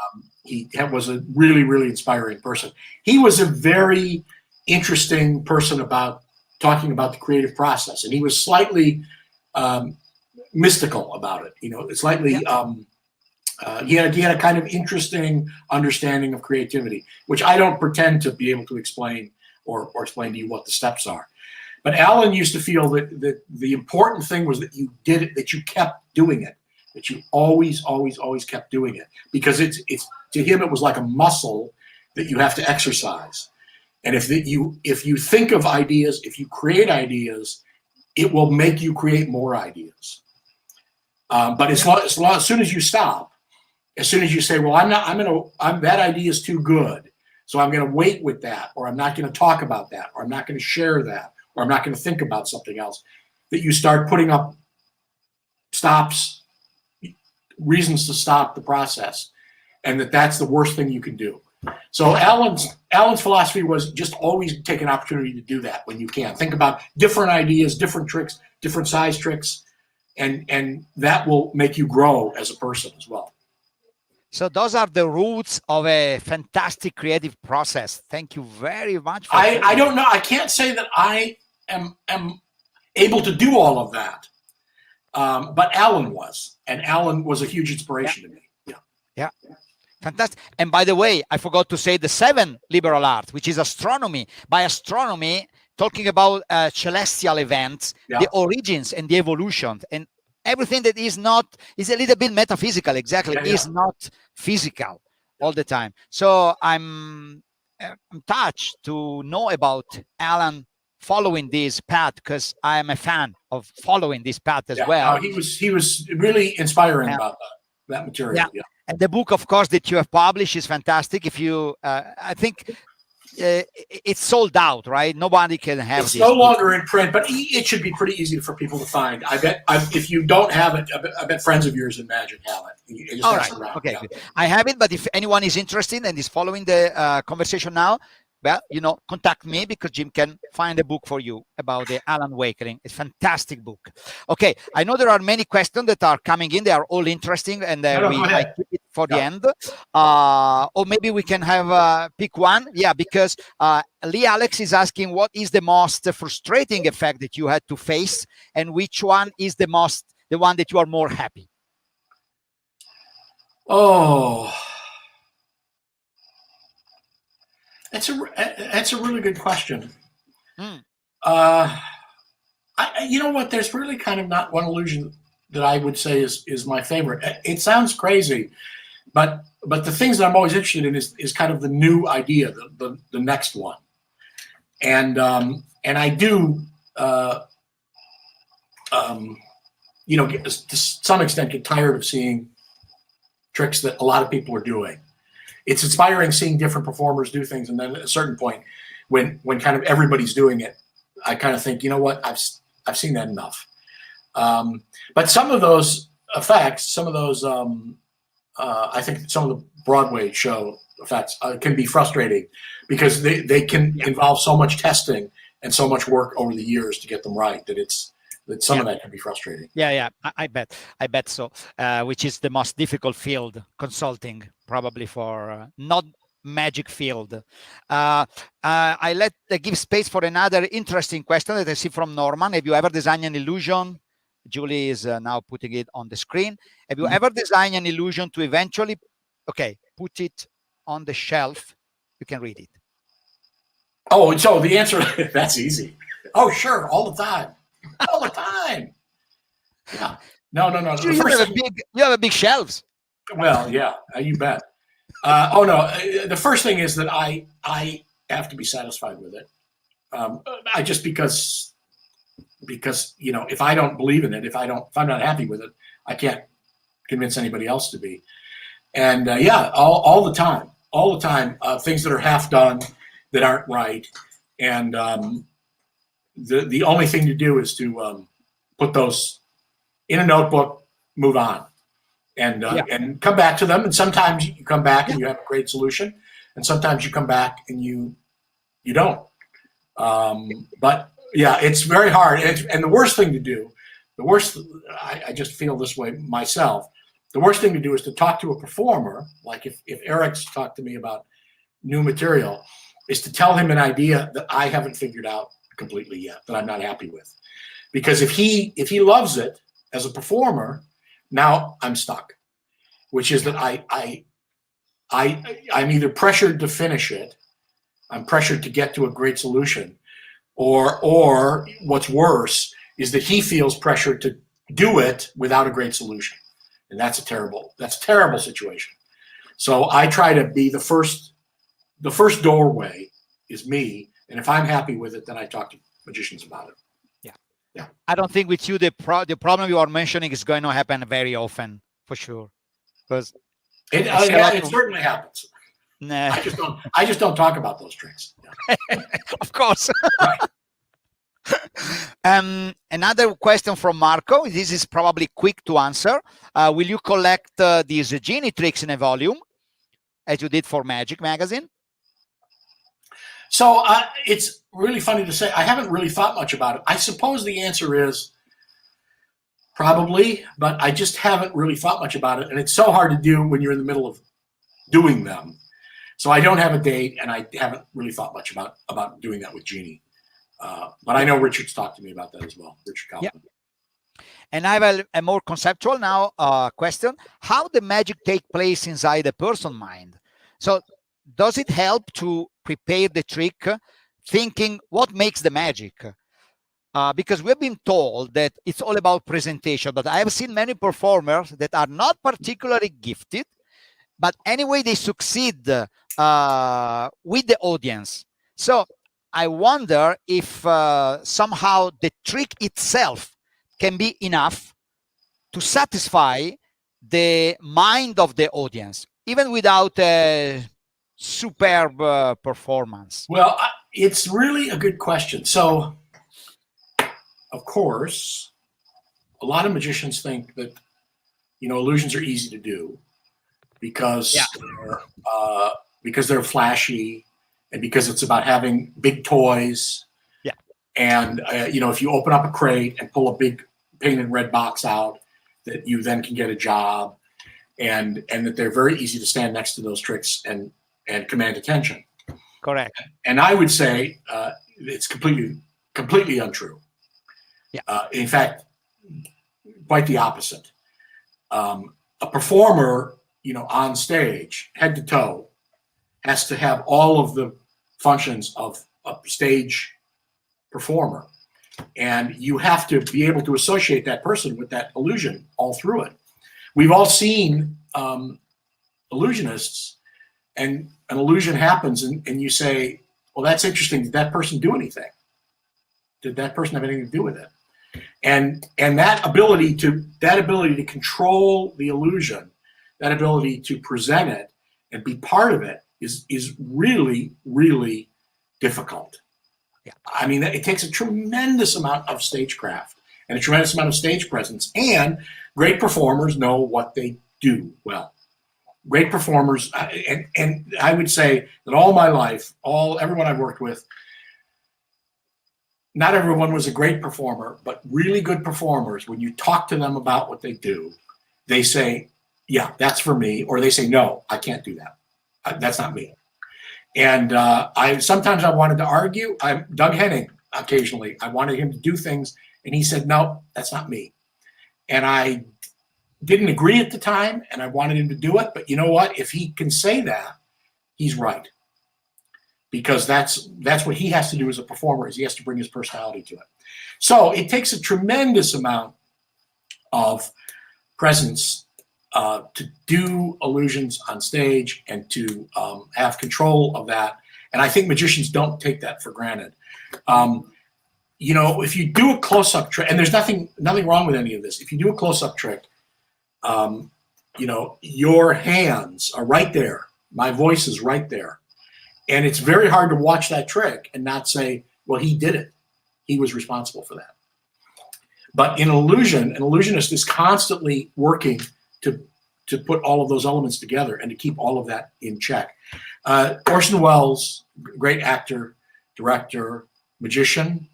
he was a really, really inspiring person. He was a very interesting person about talking about the creative process, and he was slightly mystical about it. Slightly. He had a kind of interesting understanding of creativity, which I don't pretend to be able to explain or explain to you what the steps are. But Alan used to feel that the important thing was that you did it, that you kept doing it, that you always kept doing it, because it's to him it was like a muscle that you have to exercise. And if you think of ideas, if you create ideas, it will make you create more ideas. But as soon as you stop, as soon as you say, well, that idea is too good, so I'm going to wait with that, or I'm not going to talk about that, or I'm not going to share that, or I'm not going to think about something else, that you start putting up stops, reasons to stop the process, and that's the worst thing you can do. So Alan's philosophy was just always take an opportunity to do that when you can. Think about different ideas, different tricks, different size tricks, and that will make you grow as a person as well. So those are the roots of a fantastic creative process. Thank you very much. I don't know. I can't say that I am able to do all of that, but Alan was, and Alan was a huge inspiration to me. Yeah. Fantastic. And by the way, I forgot to say the 7th liberal art, which is astronomy. By astronomy, talking about celestial events, the origins and the evolution, and everything that is a little bit metaphysical. Exactly, is not physical all the time. So I'm touched to know about Alan following this path, because I am a fan of following this path as well. He was really inspiring about that material. And the book, of course, that you have published is fantastic. If you, I think it's sold out, right? Nobody can have it's this. No longer in print, but it should be pretty easy for people to find. I bet if you don't have it, I bet friends of yours in Magic have it. All right. Okay. Good. I have it, but if anyone is interested and is following the conversation now, well, contact me, because Jim can find a book for you about the Alan Wakeling. It's a fantastic book. Okay, I know there are many questions that are coming in. They are all interesting, and we might keep it for the end. Or maybe we can have pick one. Yeah, because Lee Alex is asking, what is the most frustrating effect that you had to face, and which one is the one that you are more happy? Oh. That's a really good question. You know what? There's really kind of not one illusion that I would say is my favorite. It sounds crazy, but the things that I'm always interested in is kind of the new idea, the next one, and I do to some extent get tired of seeing tricks that a lot of people are doing. It's inspiring seeing different performers do things, and then at a certain point, when kind of everybody's doing it, I kind of think, you know what, I've seen that enough. But some of those effects, some of those, I think some of the Broadway show effects can be frustrating, because they can involve so much testing and so much work over the years to get them right that some of that can be frustrating. I bet so. Which is the most difficult field, consulting, probably for not magic field. I give space for another interesting question that I see from Norman. Have you ever designed an illusion? Julie is now putting it on the screen. Have you ever designed an illusion to eventually, put it on the shelf? You can read it. Oh, so the answer, that's easy. Oh, sure, all the time. All the time. Yeah. No. You have a big shelves. Well, yeah, you bet. The first thing is that I have to be satisfied with it. I just because if I don't believe in it, if I'm not happy with it, I can't convince anybody else to be. And all the time, things that are half done that aren't right, and the only thing to do is to put those in a notebook, move on, and come back to them. And sometimes you come back and you have a great solution, and sometimes you come back and you don't. But it's very hard. And the worst thing to do, I just feel this way myself. The worst thing to do is to talk to a performer, like if Erix talked to me about new material, is to tell him an idea that I haven't figured out completely yet, that I'm not happy with. Because if he loves it as a performer, now I'm stuck, which is that I'm either pressured to finish it, I'm pressured to get to a great solution, or what's worse is that he feels pressured to do it without a great solution. And that's a terrible situation. So I try to be the first doorway is me. And if I'm happy with it, then I talk to magicians about it. Yeah. I don't think with you, the problem you are mentioning is going to happen very often, for sure. Because it certainly happens. Nah. I just don't talk about those tricks. Of course. Right. Another question from Marco. This is probably quick to answer. Will you collect these genie tricks in a volume, as you did for Magic Magazine? So it's really funny to say. I haven't really thought much about it. I suppose the answer is probably, but I just haven't really thought much about it. And it's so hard to do when you're in the middle of doing them. So I don't have a date, and I haven't really thought much about doing that with Genie. But I know Richard's talked to me about that as well, Richard Kaufman. Yeah. And I have a more conceptual now question. How the magic take place inside a person's mind? So does it help to prepare the trick thinking what makes the magic? Because we've been told that it's all about presentation, but I have seen many performers that are not particularly gifted, but anyway, they succeed with the audience. So I wonder if somehow the trick itself can be enough to satisfy the mind of the audience, even without a superb performance. Well, it's really a good question. So, of course, a lot of magicians think that, illusions are easy to do because they're flashy, and because it's about having big toys. Yeah. And, if you open up a crate and pull a big painted red box out, that you then can get a job, and that they're very easy to stand next to those tricks and command attention. Correct. And I would say it's completely untrue. Yeah. In fact, quite the opposite. A performer, on stage, head to toe, has to have all of the functions of a stage performer. And you have to be able to associate that person with that illusion all through it. We've all seen illusionists, and an illusion happens, and you say, well, that's interesting. Did that person do anything? Did that person have anything to do with it? And that ability to control the illusion, that ability to present it and be part of it is really, really difficult. Yeah. I mean, it takes a tremendous amount of stagecraft and a tremendous amount of stage presence, and great performers know what they do well. Great performers, and I would say that all my life, everyone I've worked with, not everyone was a great performer, but really good performers, when you talk to them about what they do, they say, yeah, that's for me, or they say, no, I can't do that. That's not me. And sometimes I wanted to argue. Doug Henning, occasionally, I wanted him to do things, and he said, no, that's not me. And I didn't agree at the time, and I wanted him to do it. But you know what? If he can say that, he's right. Because that's what he has to do as a performer, is he has to bring his personality to it. So it takes a tremendous amount of presence to do illusions on stage and to have control of that. And I think magicians don't take that for granted. If you do a close-up trick, and there's nothing wrong with any of this. If you do a close-up trick, your hands are right there. My voice is right there. And it's very hard to watch that trick and not say, well, he did it. He was responsible for that. But in illusion, an illusionist is constantly working to put all of those elements together and to keep all of that in check. Orson Welles, great actor, director, magician,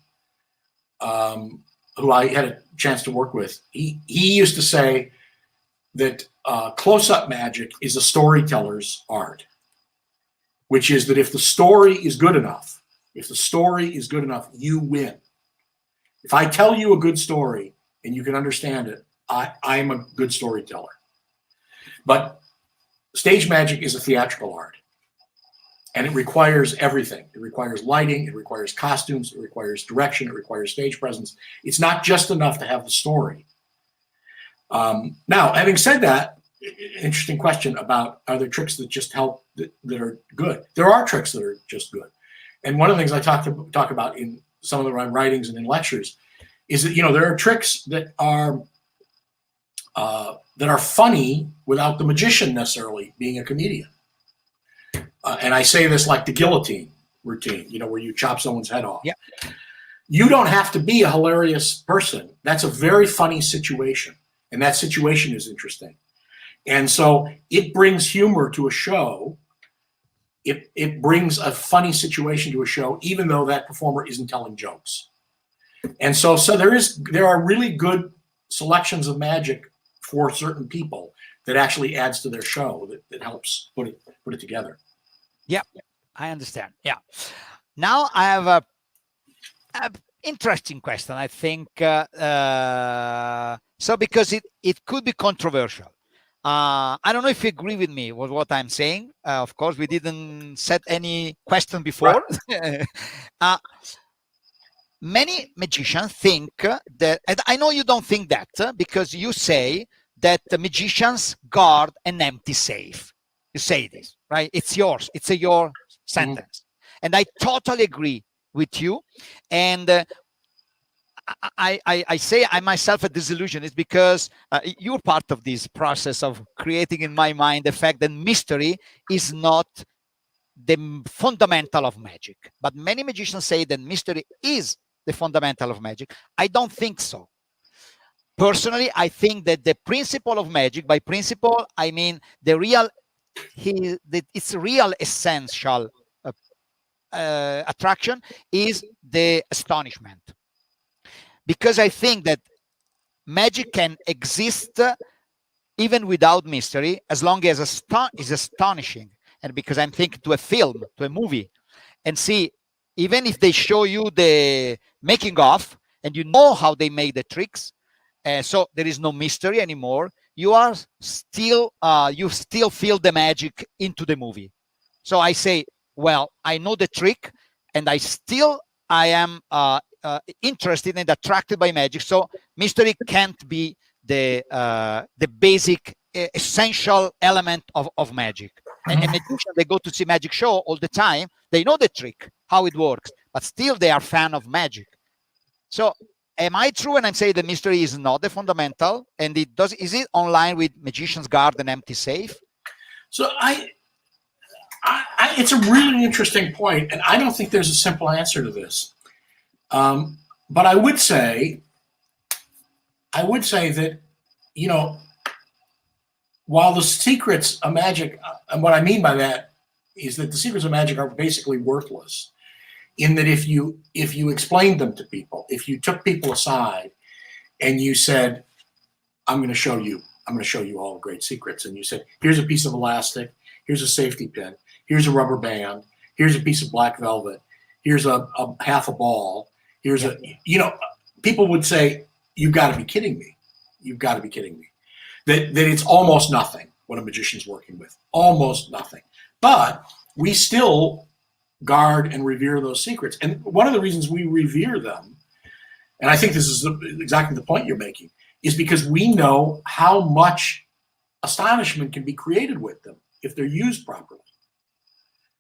who I had a chance to work with, he used to say that close-up magic is a storyteller's art, which is that if the story is good enough, you win. If I tell you a good story and you can understand it, I'm a good storyteller. But stage magic is a theatrical art, and it requires everything. It requires lighting, it requires costumes, it requires direction, it requires stage presence. It's not just enough to have the story. Now, having said that, interesting question about, are there tricks that just help that are good? There are tricks that are just good. And one of the things I talk about in some of my writings and in lectures is that, there are tricks that are funny without the magician necessarily being a comedian. And I say this like the guillotine routine, where you chop someone's head off. Yeah. You don't have to be a hilarious person. That's a very funny situation, and that situation is interesting. And so it brings humor to a show. It brings a funny situation to a show, even though that performer isn't telling jokes. And so there are really good selections of magic for certain people that actually adds to their show, that helps put it together. Yeah, I understand. Yeah. Now I have a interesting question. I think so, because it could be controversial. I don't know if you agree with me with what I'm saying. Of course, we didn't set any question before. Right. Many magicians think that, and I know you don't think that, because you say that the magicians guard an empty safe. You say this, right? It's yours. It's your sentence. And I totally agree with you. And I say I myself a disillusionist, because you're part of this process of creating in my mind the fact that mystery is not the fundamental of magic. But many magicians say that mystery is the fundamental of magic. I don't think so. Personally, I think that the principle of magic, by principle, I mean its real essential attraction is the astonishment. Because I think that magic can exist even without mystery, as long as it's astonishing. And because I'm thinking to a film, to a movie, and see, even if they show you the making of, and you know how they made the tricks, so there is no mystery anymore, you still feel the magic into the movie. So I say, well, I know the trick, and I am interested and attracted by magic. So mystery can't be the basic essential element of magic. And magicians, they go to see magic show all the time. They know the trick, how it works, but still they are fan of magic. So am I true when I say the mystery is not the fundamental? And is it online with magicians guard an empty safe? So it's a really interesting point, and I don't think there's a simple answer to this. But I would say that, while the secrets of magic, and what I mean by that is that the secrets of magic are basically worthless, in that if you explained them to people, if you took people aside and you said, I'm going to show you all the great secrets, and you said, here's a piece of elastic, here's a safety pin, here's a rubber band, here's a piece of black velvet, here's a half a ball, here's people would say, you've got to be kidding me. You've got to be kidding me. That it's almost nothing what a magician's working with, almost nothing. But we still guard and revere those secrets. And one of the reasons we revere them, and I think this is exactly the point you're making, is because we know how much astonishment can be created with them if they're used properly.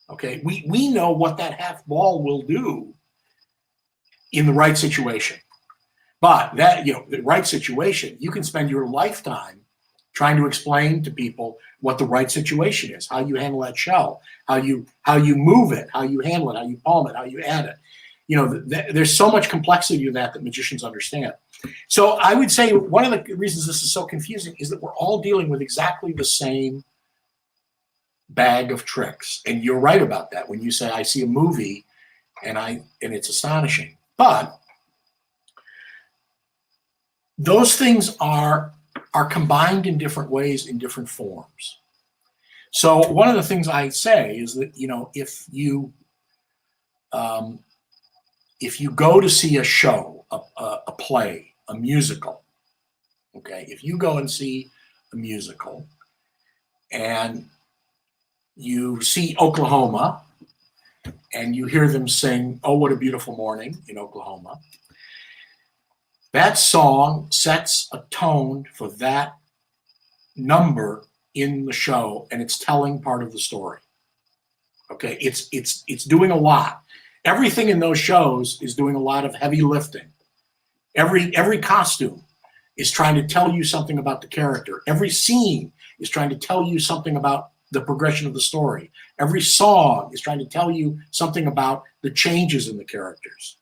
Okay, we know what that half ball will do in the right situation. But that, the right situation, you can spend your lifetime trying to explain to people what the right situation is, how you handle that shell, how you move it, how you handle it, how you palm it, how you add it. There's so much complexity to that magicians understand. So I would say one of the reasons this is so confusing is that we're all dealing with exactly the same bag of tricks. And you're right about that when you say, I see a movie and it's astonishing. But those things are combined in different ways, in different forms. So one of the things I say is that, if you go to see a show, a play, a musical, okay, if you go and see a musical and you see Oklahoma and you hear them sing, "Oh, What a Beautiful Morning" in Oklahoma, that song sets a tone for that number in the show, and it's telling part of the story. Okay, it's doing a lot. Everything in those shows is doing a lot of heavy lifting. Every costume is trying to tell you something about the character. Every scene is trying to tell you something about the progression of the story. Every song is trying to tell you something about the changes in the characters.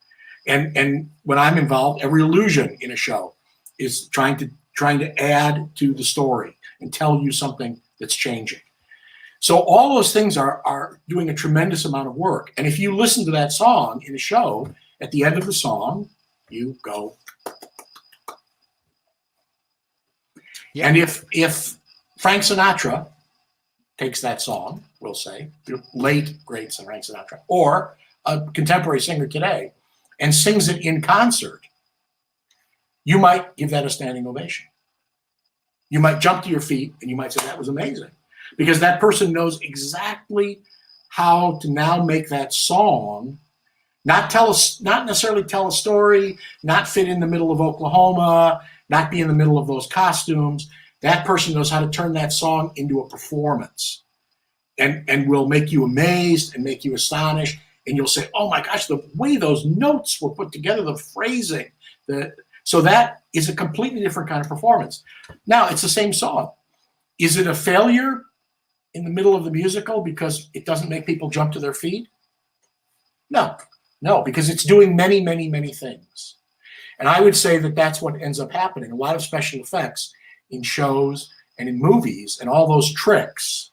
And when I'm involved, every illusion in a show is trying to add to the story and tell you something that's changing. So all those things are doing a tremendous amount of work. And if you listen to that song in a show, at the end of the song, you go. Yeah. And if Frank Sinatra takes that song, we'll say, the late, great Frank Sinatra, or a contemporary singer today, and sings it in concert, you might give that a standing ovation. You might jump to your feet and you might say, that was amazing. Because that person knows exactly how to now make that song not necessarily tell a story, not fit in the middle of Oklahoma, not be in the middle of those costumes. That person knows how to turn that song into a performance and will make you amazed and make you astonished. And you'll say, oh my gosh, the way those notes were put together, the phrasing. So that is a completely different kind of performance. Now, it's the same song. Is it a failure in the middle of the musical because it doesn't make people jump to their feet? No, because it's doing many, many, many things. And I would say that that's what ends up happening. A lot of special effects in shows and in movies and all those tricks,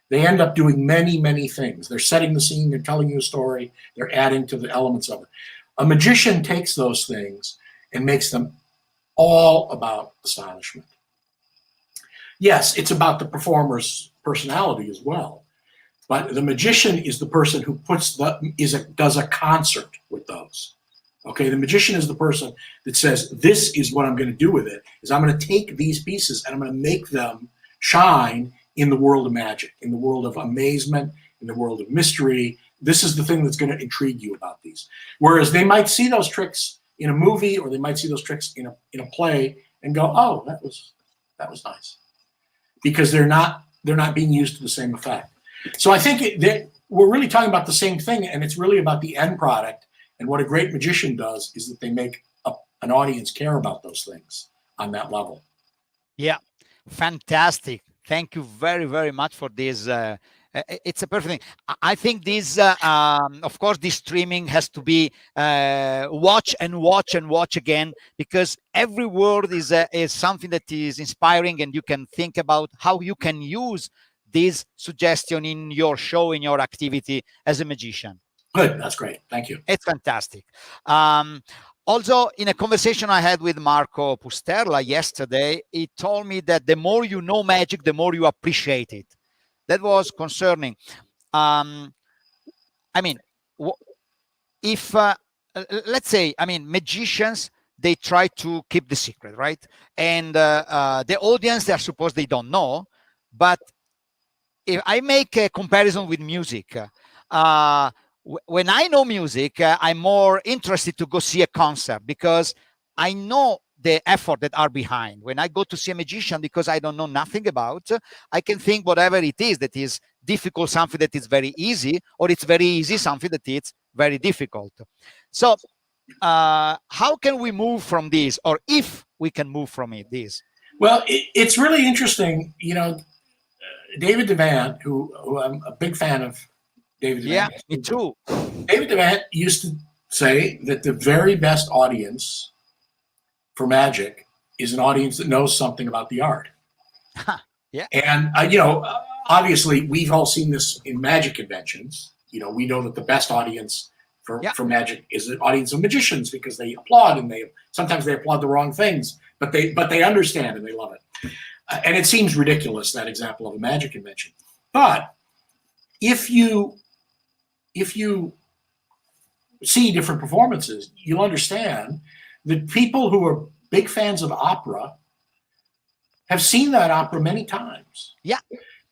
they end up doing many, many things. They're setting the scene, they're telling you a story, they're adding to the elements of it. A magician takes those things and makes them all about astonishment. Yes, it's about the performer's personality as well. But the magician is the person who does a concert with those. Okay, the magician is the person that says, this is what I'm going to do with it, is I'm going to take these pieces and I'm going to make them shine in the world of magic, in the world of amazement, in the world of mystery. This is the thing that's going to intrigue you about these. Whereas they might see those tricks in a movie, or they might see those tricks in a play and go, oh, that was nice. Because they're not being used to the same effect. So I think that we're really talking about the same thing, and it's really about the end product. And what a great magician does is that they make an audience care about those things on that level. Yeah, fantastic. Thank you very, very much for this. It's a perfect thing. I think this, of course, this streaming has to be watch and watch and watch again, because every word is something that is inspiring, and you can think about how you can use this suggestion in your show, in your activity as a magician. Good, that's great. Thank you. It's fantastic. Also, in a conversation I had with Marco Pusterla yesterday, he told me that the more you know magic, the more you appreciate it. That was concerning. I mean, if let's say, I mean, magicians, they try to keep the secret, right? And the audience, they are supposed they don't know. But if I make a comparison with music, when I know music, I'm more interested to go see a concert because I know the effort that are behind. When I go to see a magician, because I don't know nothing about, I can think whatever it is that is difficult, something that is very easy, or it's very easy, something that is very difficult. So how can we move from this, or if we can move from this? Well, it's really interesting. You know, David Devant, who I'm a big fan of. David Devant. Yeah, me too. David Devant used to say that the very best audience for magic is an audience that knows something about the art. Yeah. And, you know, obviously we've all seen this in magic conventions. You know, we know that the best audience for magic is an audience of magicians, because they applaud, and sometimes they applaud the wrong things, but they understand and they love it. And it seems ridiculous, that example of a magic convention. But if you see different performances, you'll understand that people who are big fans of opera have seen that opera many times. Yeah.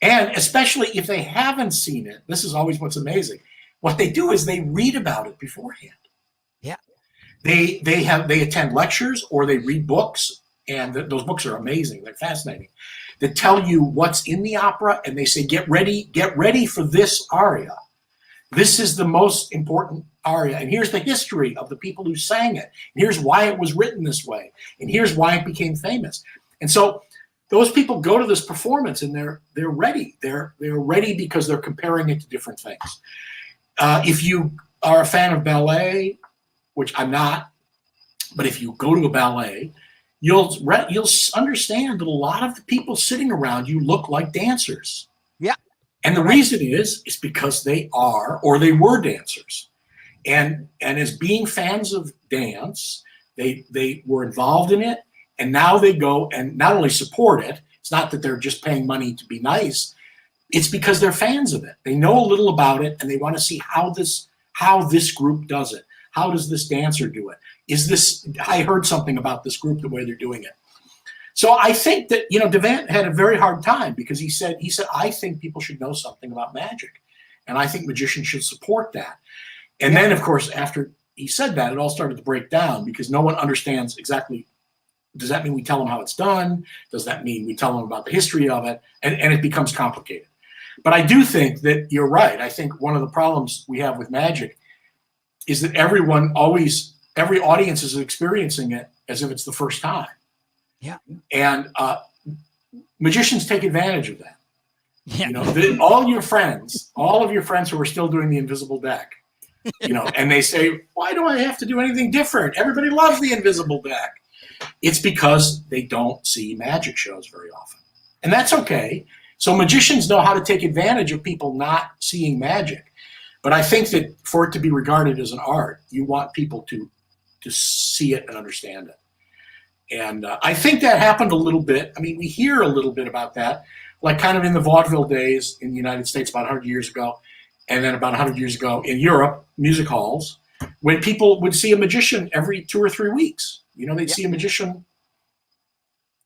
And especially if they haven't seen it, this is always what's amazing. What they do is they read about it beforehand. Yeah. They attend lectures, or they read books, and those books are amazing. They're fascinating. They tell you what's in the opera, and they say, get ready for this aria. This is the most important aria, and here's the history of the people who sang it. And here's why it was written this way, and here's why it became famous. And so those people go to this performance, and they're ready. They're ready because they're comparing it to different things. If you are a fan of ballet, which I'm not, but if you go to a ballet, you'll understand that a lot of the people sitting around you look like dancers. Yeah. And the reason is because they are, or they were, dancers. And as being fans of dance, they were involved in it, and now they go and not only support it. It's not that they're just paying money to be nice. It's because they're fans of it. They know a little about it, and they want to see how this group does it. How does this dancer do it? I heard something about this group, the way they're doing it. So I think that, Devant had a very hard time, because he said, I think people should know something about magic, and I think magicians should support that. And then, of course, after he said that, it all started to break down, because no one understands exactly. Does that mean we tell them how it's done? Does that mean we tell them about the history of it? And it becomes complicated. But I do think that you're right. I think one of the problems we have with magic is that every audience is experiencing it as if it's the first time. Yeah. And magicians take advantage of that. Yeah. All of your friends who are still doing the invisible deck, and they say, why do I have to do anything different? Everybody loves the invisible deck. It's because they don't see magic shows very often. And that's okay. So magicians know how to take advantage of people not seeing magic. But I think that for it to be regarded as an art, you want people to see it and understand it. And I think that happened a little bit. I mean, we hear a little bit about that, like kind of in the vaudeville days in the United States about 100 years ago, and then about 100 years ago in Europe, music halls, when people would see a magician every 2 or 3 weeks. They'd see a magician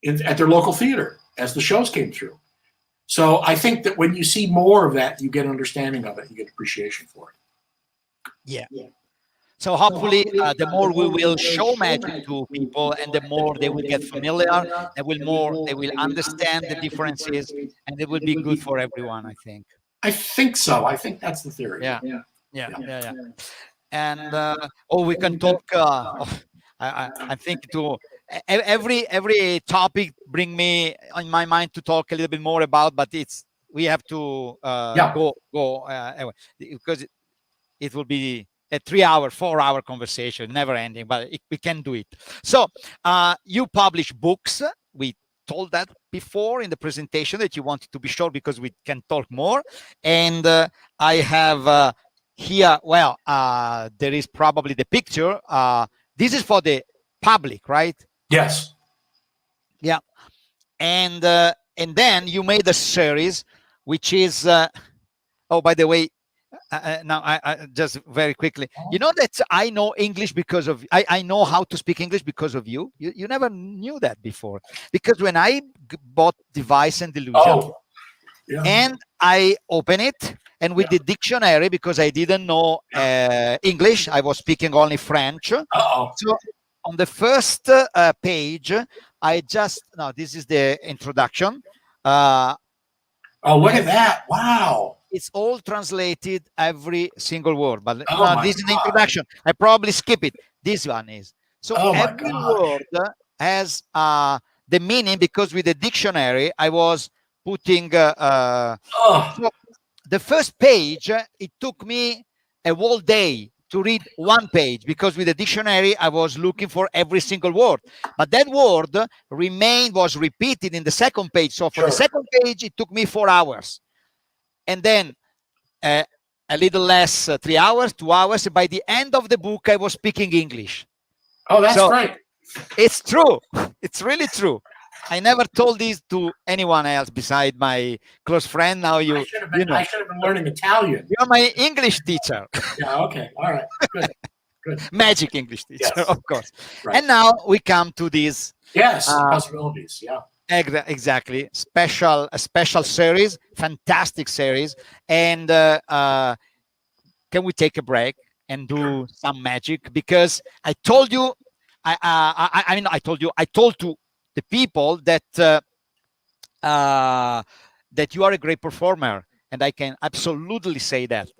at their local theater as the shows came through. So I think that when you see more of that, you get an understanding of it, you get appreciation for it. Yeah. So hopefully, the more we will show magic to people, and the more they will get familiar, they will understand the differences, and it will be good for everyone, I think. I think so. I think that's the theory. Yeah. And we can talk. I think to every topic bring me on my mind to talk a little bit more about, but we have to go anyway, because it will be a 3-hour, 4-hour conversation, never ending, but we can do it. So you publish books. We told that before in the presentation that you wanted to be short because we can talk more. And I have here, there is probably the picture. This is for the public, right? Yes. Yeah. And then you made a series, which is, by the way, now I just very quickly, that I know English because of, I know how to speak English because of you. You never knew that before, because when I bought Device and Delusion, and I open it, and with the dictionary, because I didn't know English, I was speaking only French. So on the first page, this is the introduction. Look at that. Wow. It's all translated, every single word. But this is the introduction. I probably skip it. This one is. So every word has the meaning, because with the dictionary, I was putting... So the first page, it took me a whole day to read one page, because with the dictionary, I was looking for every single word. But that word was repeated in the second page. So for the second page, it took me 4 hours. And then a little less, 3 hours, 2 hours. By the end of the book, I was speaking English. Oh, that's great. It's true. It's really true. I never told this to anyone else beside my close friend. Now I should have been learning Italian. You're my English teacher. Yeah. Okay. All right. Good. Magic English teacher, of course. Right. And now we come to this. Yes. Possibilities. Yeah. Exactly. A special series, fantastic series. And can we take a break and do some magic? Because I told you, I told to the people that that you are a great performer, and I can absolutely say that.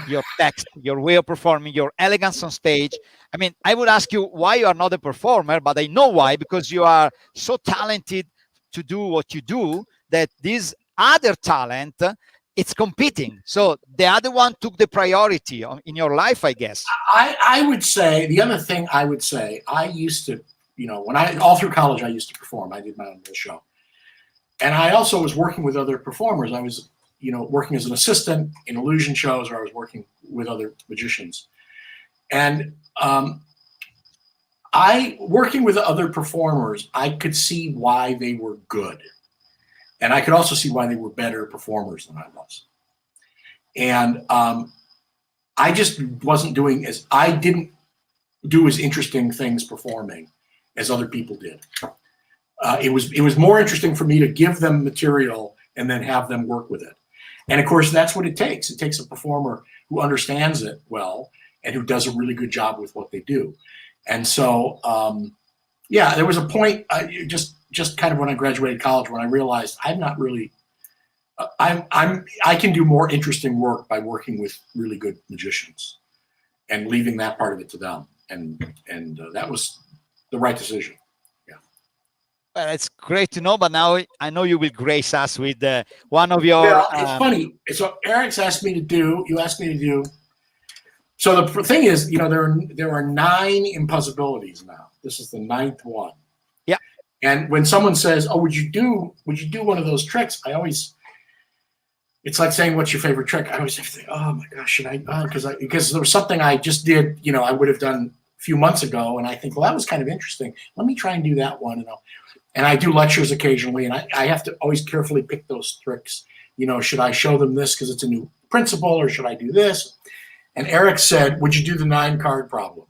Your text, your way of performing, your elegance on stage. I mean, I would ask you why you are not a performer, but I know why, because you are so talented to do what you do, that this other talent it's competing. So the other one took the priority in your life, I guess. I would say the other thing I would say, I used to, when all through college, I used to perform. I did my own little show. And I also was working with other performers. I was, working as an assistant in illusion shows, or I was working with other magicians. And working with other performers, I could see why they were good. And I could also see why they were better performers than I was. And I just I didn't do as interesting things performing as other people did. It was more interesting for me to give them material and then have them work with it. And of course, that's what it takes. It takes a performer who understands it well and who does a really good job with what they do. And so, there was a point just kind of when I graduated college when I realized I'm not really. I can do more interesting work by working with really good magicians, and leaving that part of it to them. And that was the right decision. Well, it's great to know, but now I know you will grace us with one of your. Well, it's funny. So Erix asked me to do. You asked me to do. So the thing is, there are 9 impossibilities now. This is the 9th one. Yeah. And when someone says, "Oh, would you do one of those tricks?" It's like saying, "What's your favorite trick?" I always think, "Oh my gosh, should I?" Because there was something I just did. I would have done a few months ago, and I think, well, that was kind of interesting. Let me try and do that one. And I do lectures occasionally, and I have to always carefully pick those tricks. Should I show them this because it's a new principle, or should I do this? And Erix said, "Would you do the 9-card problem?"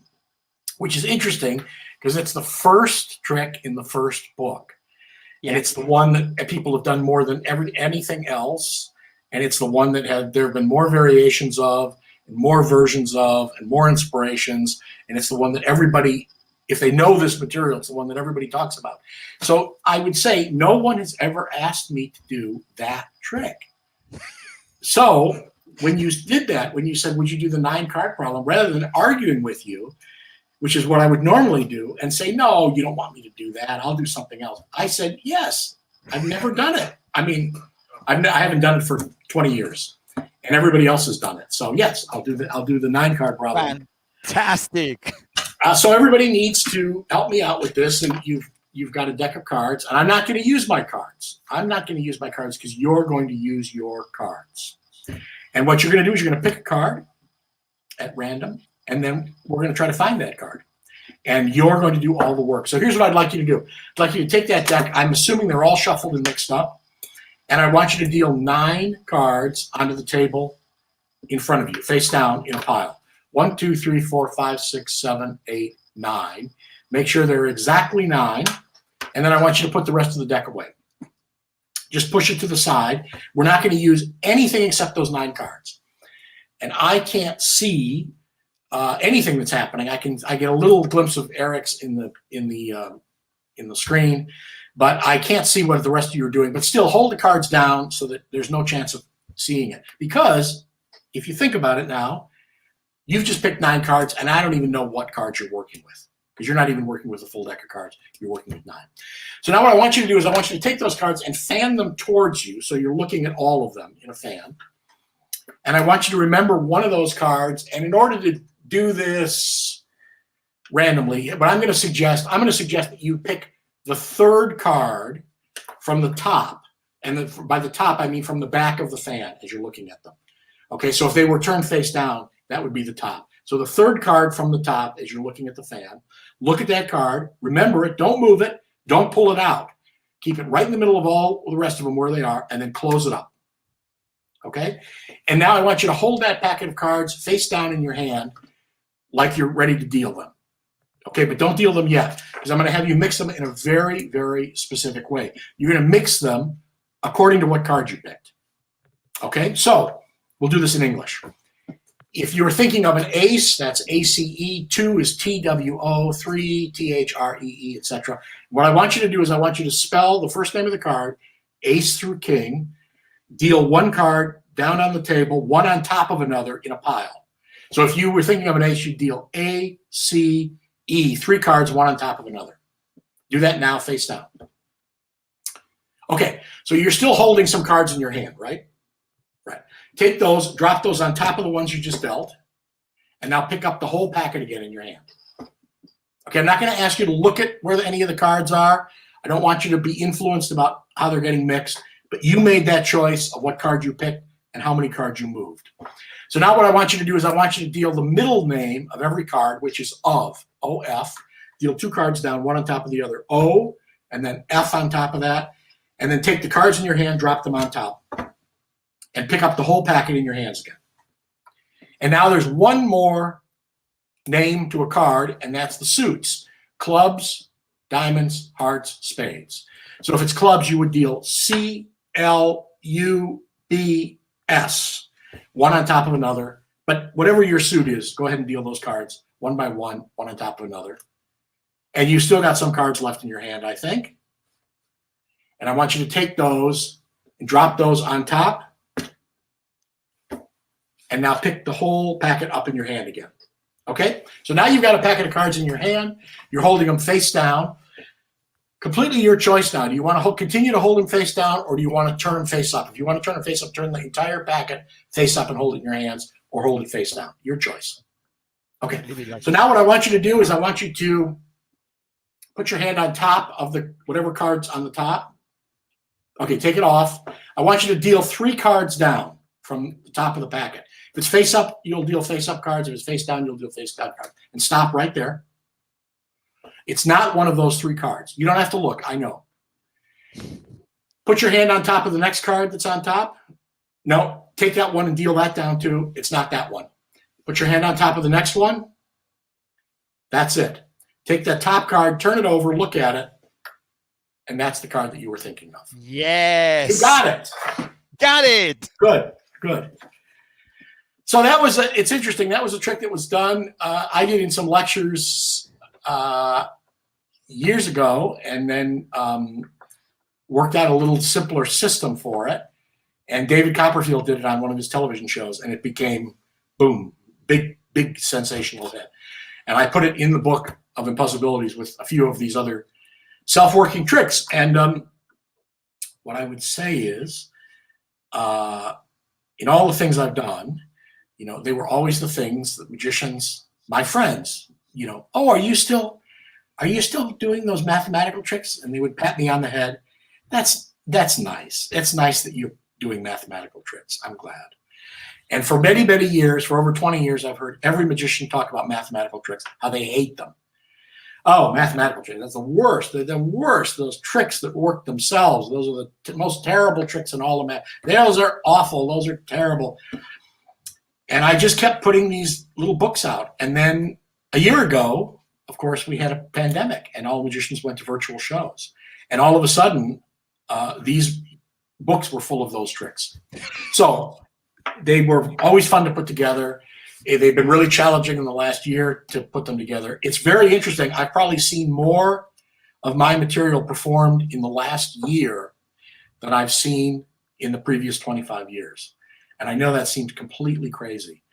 Which is interesting because it's the first trick in the first book. Yeah. And it's the one that people have done more than anything else. And it's the one that there have been more variations of, and more versions of, and more inspirations. And it's the one that everybody, if they know this material, it's the one that everybody talks about. So I would say no one has ever asked me to do that trick. So when you did that, when you said, "Would you do the 9-card problem?" rather than arguing with you, which is what I would normally do, and say, "No, you don't want me to do that. I'll do something else." I said, "Yes, I've never done it. I mean, I haven't done it for 20 years, and everybody else has done it. So yes, I'll do the 9-card problem." Fantastic. So everybody needs to help me out with this, and you've got a deck of cards, and I'm not going to use my cards. I'm not going to use my cards because you're going to use your cards. And what you're going to do is you're going to pick a card at random, and then we're going to try to find that card. And you're going to do all the work. So here's what I'd like you to do. I'd like you to take that deck. I'm assuming they're all shuffled and mixed up. And I want you to deal 9 cards onto the table in front of you, face down in a pile. 1, 2, 3, 4, 5, 6, 7, 8, 9. Make sure they're exactly 9. And then I want you to put the rest of the deck away. Just push it to the side. We're not going to use anything except those 9 cards. And I can't see anything that's happening. I get a little glimpse of Erix in the screen, but I can't see what the rest of you are doing. But still, hold the cards down so that there's no chance of seeing it. Because if you think about it now, you've just picked 9 cards, and I don't even know what cards you're working with. Because you're not even working with a full deck of cards. You're working with 9. So now what I want you to do is I want you to take those cards and fan them towards you. So you're looking at all of them in a fan. And I want you to remember one of those cards. And in order to do this randomly, but I'm going to suggest that you pick the 3rd card from the top. And by the top, I mean from the back of the fan as you're looking at them. Okay, so if they were turned face down, that would be the top. So the 3rd card from the top as you're looking at the fan. Look at that card. Remember it. Don't move it. Don't pull it out. Keep it right in the middle of all the rest of them where they are, and then close it up. Okay? And now I want you to hold that packet of cards face down in your hand like you're ready to deal them. Okay, but don't deal them yet, because I'm going to have you mix them in a very, very specific way. You're going to mix them according to what card you picked. Okay? So we'll do this in English. If you're thinking of an ace, that's ACE. 2 is TWO. 3, THREE, etc. What I want you to do is I want you to spell the first name of the card, ace through king, deal 1 card down on the table, 1 on top of another in a pile. So if you were thinking of an ace, you'd deal A, C, E, 3 cards, 1 on top of another. Do that now, face down. Okay, so you're still holding some cards in your hand, right? Right. take those, drop those on top of the ones you just dealt, and now pick up the whole packet again in your hand. Okay, I'm not going to ask you to look at where any of the cards are. I don't want you to be influenced about how they're getting mixed, but you made that choice of what card you picked and how many cards you moved. So now what I want you to do is I want you to deal the middle name of every card, which is of, O-F. Deal 2 cards down, one on top of the other, O, and then F on top of that. And then take the cards in your hand, drop them on top, and pick up the whole packet in your hands again. And now there's one more name to a card, and that's the suits. Clubs, diamonds, hearts, spades. So if it's clubs, you would deal C-L-U-B-S, one on top of another. But whatever your suit is, go ahead and deal those cards one by one, one on top of another. And you still got some cards left in your hand, I think. And I want you to take those and drop those on top. And now pick the whole packet up in your hand again. Okay? So now you've got a packet of cards in your hand. You're holding them face down. Completely your choice now. Do you want to continue to hold them face down, or do you want to turn them face up? If you want to turn them face up, turn the entire packet face up and hold it in your hands, or hold it face down. Your choice. Okay. So now what I want you to do is I want you to put your hand on top of the whatever card's on the top. Okay, take it off. I want you to deal 3 cards down from the top of the packet. If it's face up, you'll deal face up cards. If it's face down, you'll deal face down cards. And stop right there. It's not one of those 3 cards. You don't have to look. I know. Put your hand on top of the next card that's on top. No, take that one and deal that down too. It's not that one. Put your hand on top of the next one. That's it. Take that top card, turn it over, look at it, and that's the card that you were thinking of. Yes. You got it. Got it. Good, good. So that was, it's interesting. That was a trick that was done. I did in some lectures years ago, and then worked out a little simpler system for it. And David Copperfield did it on one of his television shows, and it became, boom, big, big sensational hit. And I put it in the book of Impossibilities with a few of these other self-working tricks. And what I would say is, in all the things I've done, you know, they were always the things that magicians, my friends, you know, oh, are you still doing those mathematical tricks? And they would pat me on the head. That's nice. It's nice that you're doing mathematical tricks. I'm glad. And for many, many years, for over 20 years, I've heard every magician talk about mathematical tricks, how they hate them. Oh, mathematical tricks, that's the worst. They're the worst. Those tricks that work themselves. Those are the most terrible tricks in all of math. Those are awful. Those are terrible. And I just kept putting these little books out. And then a year ago, of course, we had a pandemic and all magicians went to virtual shows. And all of a sudden, these books were full of those tricks. So they were always fun to put together. They've been really challenging in the last year to put them together. It's very interesting. I've probably seen more of my material performed in the last year than I've seen in the previous 25 years. And I know that seems completely crazy,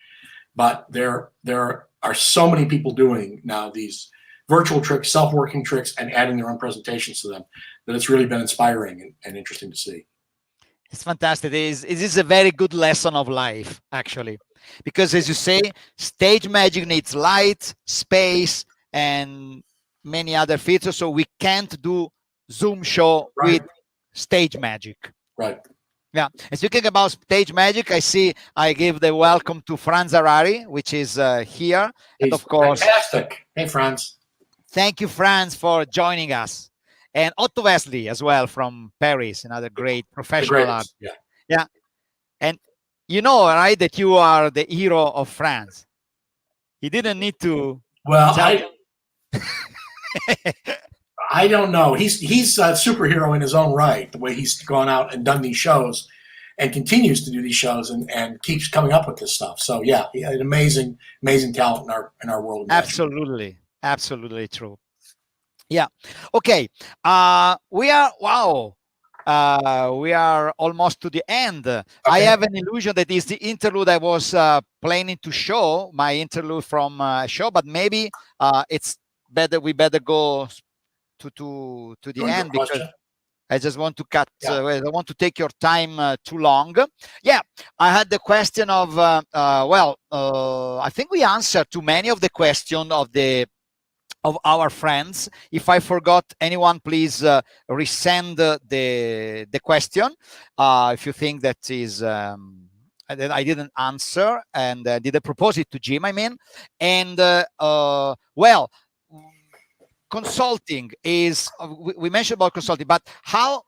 but there are so many people doing now these virtual tricks, self-working tricks, and adding their own presentations to them that it's really been inspiring and interesting to see. It's fantastic. It is a very good lesson of life, actually. Because as you say, stage magic needs light, space, and many other features. So we can't do Zoom show with stage magic. Right. Yeah. And speaking about stage magic, I give the welcome to Franz Harari, which is here. He's and of course, fantastic. Hey, Franz. Thank you, Franz, for joining us. And Otto Wesley as well from Paris, another great professional artist. Yeah. Yeah. And you know, right, that you are the hero of France. He didn't need to. Well, I don't know. He's a superhero in his own right, the way he's gone out and done these shows and continues to do these shows and keeps coming up with this stuff. So yeah, he had an amazing talent in our world. Absolutely. Absolutely true. Yeah. Okay. We are almost to the end. Okay. I have an illusion that is the interlude I was planning to show, my interlude from a show, but maybe it's better. We better go to the end because I just want to cut. Yeah. I don't want to take your time too long. Yeah, I had the question of. I think we answered to many of the question of our friends. If I forgot anyone, please resend the question. If you think that is that I didn't answer, and did I propose it to Jim? I mean, and well, consulting is we mentioned about consulting, but how?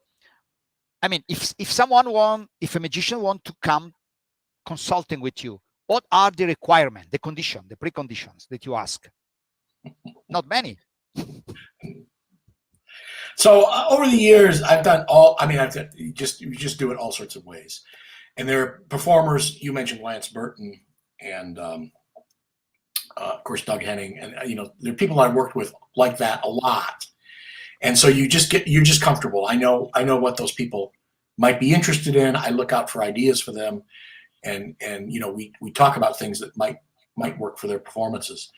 I mean, if a magician want to come consulting with you, what are the requirements, the condition, the preconditions that you ask? Not many. So over the years, I've done all. I mean, you just do it all sorts of ways. And there are performers. You mentioned Lance Burton, and of course Doug Henning, and there are people I've worked with like that a lot. And so you're just comfortable. I know what those people might be interested in. I look out for ideas for them, and we talk about things that might work for their performances.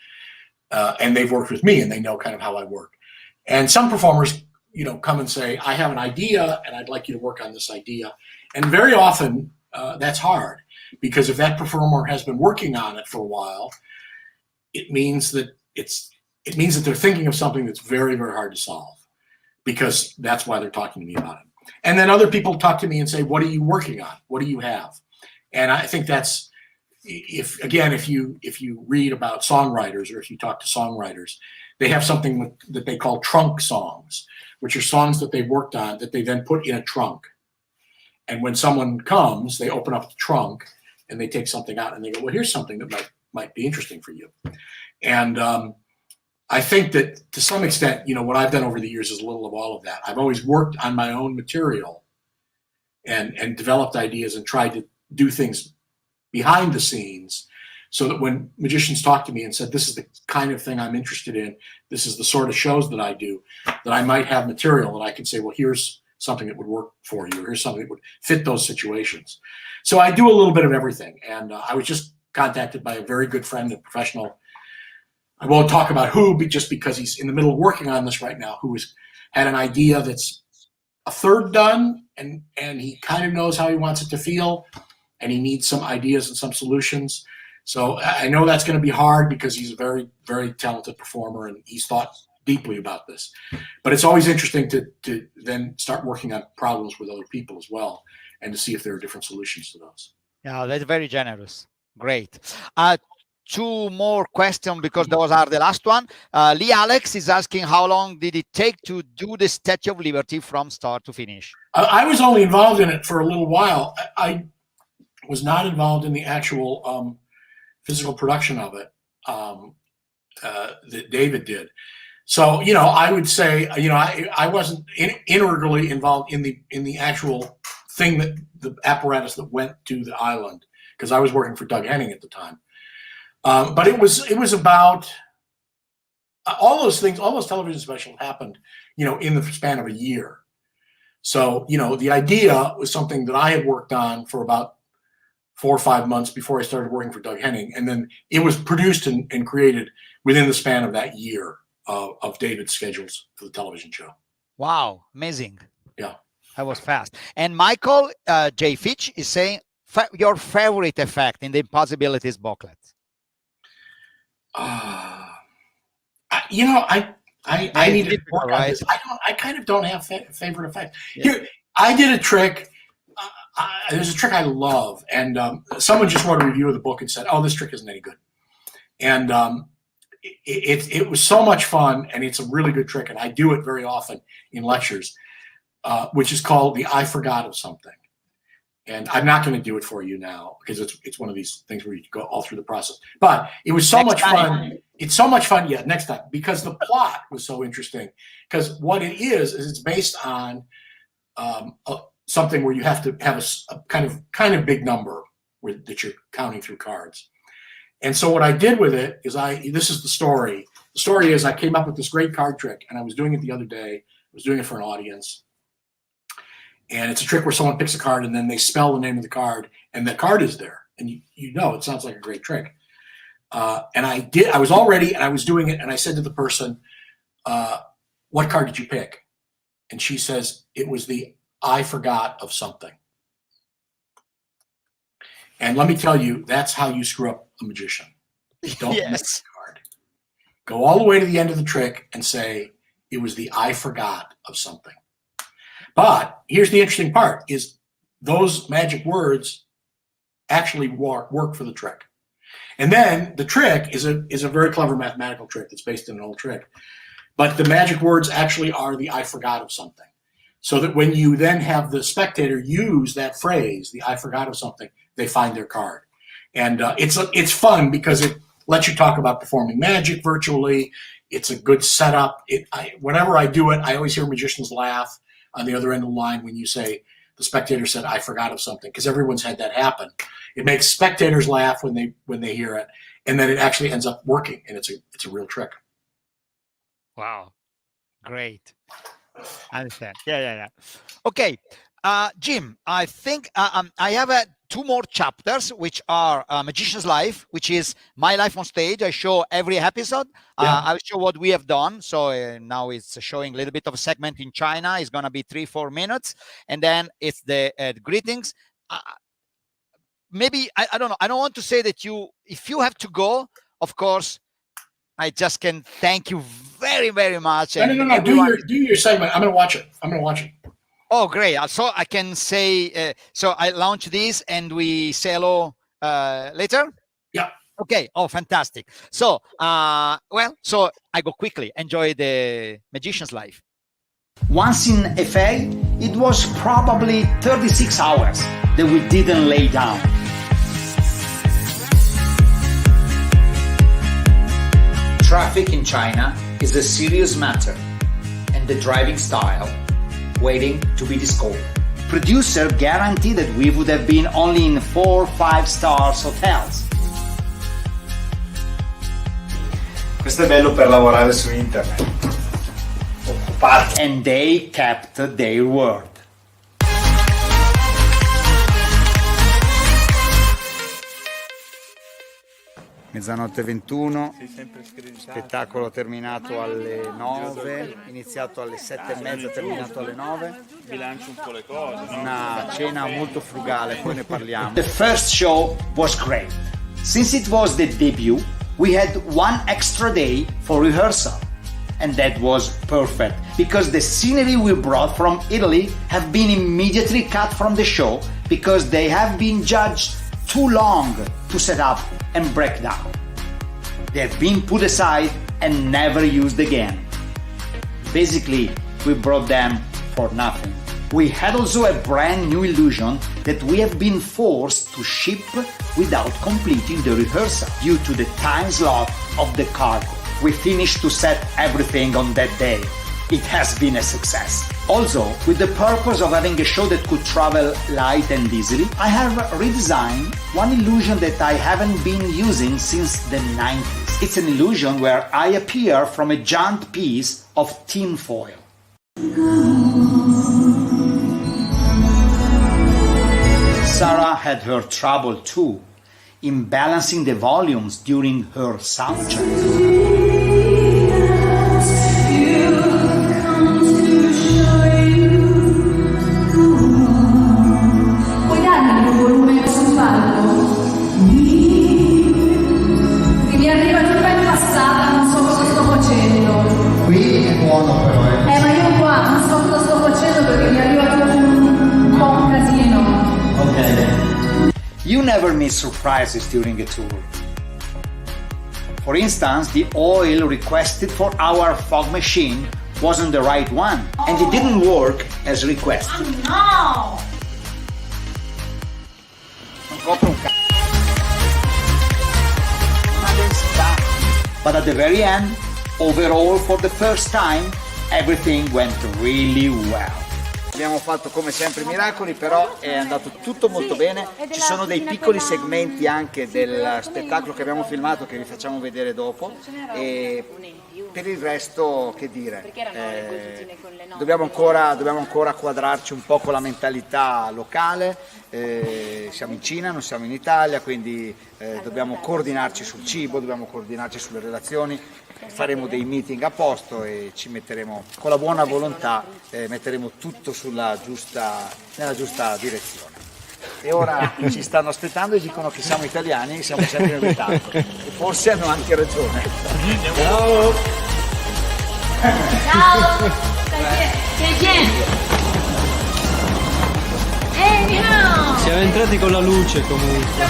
And they've worked with me, and they know kind of how I work. And some performers, come and say, I have an idea, and I'd like you to work on this idea. And very often, that's hard, because if that performer has been working on it for a while, it means that they're thinking of something that's very, very hard to solve, because that's why they're talking to me about it. And then other people talk to me and say, what are you working on? What do you have? And I think that's, if you read about songwriters, or if you talk to songwriters, they have something that they call trunk songs, which are songs that they've worked on that they then put in a trunk. And when someone comes, they open up the trunk and they take something out and they go, well, here's something that might be interesting for you. And I think that to some extent, what I've done over the years is a little of all of that. I've always worked on my own material and developed ideas and tried to do things behind the scenes, so that when magicians talk to me and said, this is the kind of thing I'm interested in, this is the sort of shows that I do, that I might have material that I can say, well, here's something that would work for you, or here's something that would fit those situations. So I do a little bit of everything. And I was just contacted by a very good friend and professional. I won't talk about who, but just because he's in the middle of working on this right now, who had an idea that's a third done, and he kind of knows how he wants it to feel, and he needs some ideas and some solutions. So I know that's going to be hard, because he's a very, very talented performer, and he's thought deeply about this. But it's always interesting to then start working on problems with other people as well, and to see if there are different solutions to those. Yeah, that's very generous. Great. Two more questions, because those are the last one. Lee Alex is asking, how long did it take to do the Statue of Liberty from start to finish? I was only involved in it for a little while. I was not involved in the actual physical production of it that David did. So, I would say, I wasn't integrally involved in the actual thing, that the apparatus that went to the island, because I was working for Doug Henning at the time. But it was about all those things, all those television specials happened, in the span of a year. So, the idea was something that I had worked on for about 4 or 5 months before I started working for Doug Henning. And then it was produced and created within the span of that year of David's schedules for the television show. Wow, amazing. Yeah. That was fast. And Michael J. Fitch is saying, your favorite effect in the Impossibilities booklet? I need to work on this. I kind of don't have favorite effect. Yeah. Here, I did a trick. There's a trick I love, and someone just wrote a review of the book and said, "Oh, this trick isn't any good." And it was so much fun, and it's a really good trick, and I do it very often in lectures, which is called the "I forgot of something." And I'm not going to do it for you now, because it's one of these things where you go all through the process. But it was so much fun. It's so much fun. Yeah, next time, because the plot was so interesting. Because what it is it's based on something where you have to have a kind of big number that you're counting through cards. And so what I did with it is this is the story. The story is I came up with this great card trick, and I was doing it the other day. I was doing it for an audience. And it's a trick where someone picks a card and then they spell the name of the card, and the card is there. And it sounds like a great trick. And I was all ready, and I was doing it, and I said to the person, what card did you pick? and she says, it was the I forgot of something. And let me tell you, that's how you screw up a magician. Don't miss the card. Go all the way to the end of the trick and say, it was the I forgot of something. But here's the interesting part, is those magic words actually work for the trick. And then the trick is a very clever mathematical trick that's based in an old trick. But the magic words actually are the I forgot of something. So that when you then have the spectator use that phrase, the I forgot of something, they find their card. And it's fun because it lets you talk about performing magic virtually. It's a good setup. Whenever I do it, I always hear magicians laugh on the other end of the line when you say, the spectator said, I forgot of something, because everyone's had that happen. It makes spectators laugh when they hear it, and then it actually ends up working, and it's a real trick. Wow, great. I understand. Yeah. Okay, Jim, I think I have two more chapters, which are Magician's Life, which is my life on stage. I show every episode. I'll show what we have done. So now it's showing a little bit of a segment in China. It's going to be 3-4 minutes. And then it's the greetings. Maybe, I don't know. I don't want to say that if you have to go, of course, I just can thank you very, very much. No. Do your segment. I'm going to watch it. Oh, great. So I can say, so I launch this and we say hello later? Yeah. Okay. Oh, fantastic. So, so I go quickly. Enjoy the Magician's Life. Once in FA, it was probably 36 hours that we didn't lay down. Traffic in China is a serious matter, and the driving style waiting to be discovered. Producer guaranteed that we would have been only in 4 or 5 stars hotels. Questo è bello per lavorare su internet. Occuparti. And they kept their word. Mezzanotte 21, spettacolo terminato alle 9, iniziato alle 7:30, terminato alle 9. Bilancio un po' le cose. Una cena molto frugale, poi ne parliamo. The first show was great. Since it was the debut, we had 1 extra day for rehearsal. And that was perfect, because the scenery we brought from Italy have been immediately cut from the show because they have been judged too long to set up and break down. They have been put aside and never used again. Basically, we brought them for nothing. We had also a brand new illusion that we have been forced to ship without completing the rehearsal due to the time slot of the cargo. We finished to set everything on that day. It has been a success. Also, with the purpose of having a show that could travel light and easily, I have redesigned one illusion that I haven't been using since the 90s. It's an illusion where I appear from a giant piece of tin foil. Sarah had her trouble too in balancing the volumes during her sound check. You never miss surprises during a tour. For instance, the oil requested for our fog machine wasn't the right one, and it didn't work as requested. Oh, But at the very end, overall, for the first time, everything went really well. Abbiamo fatto come sempre miracoli, però è andato tutto molto bene. Ci sono dei piccoli segmenti anche del spettacolo che abbiamo filmato che vi facciamo vedere dopo, e per il resto che dire, dobbiamo ancora quadrarci un po' con la mentalità locale. Siamo in Cina, non siamo in Italia, quindi dobbiamo coordinarci sul cibo, dobbiamo coordinarci sulle relazioni, faremo dei meeting a posto e ci metteremo, con la buona volontà, metteremo tutto nella giusta direzione. E ora ci stanno aspettando e dicono che siamo italiani e siamo sempre in ritardo. E forse hanno anche ragione. Ciao. Ciao. Siamo entrati con la luce comunque.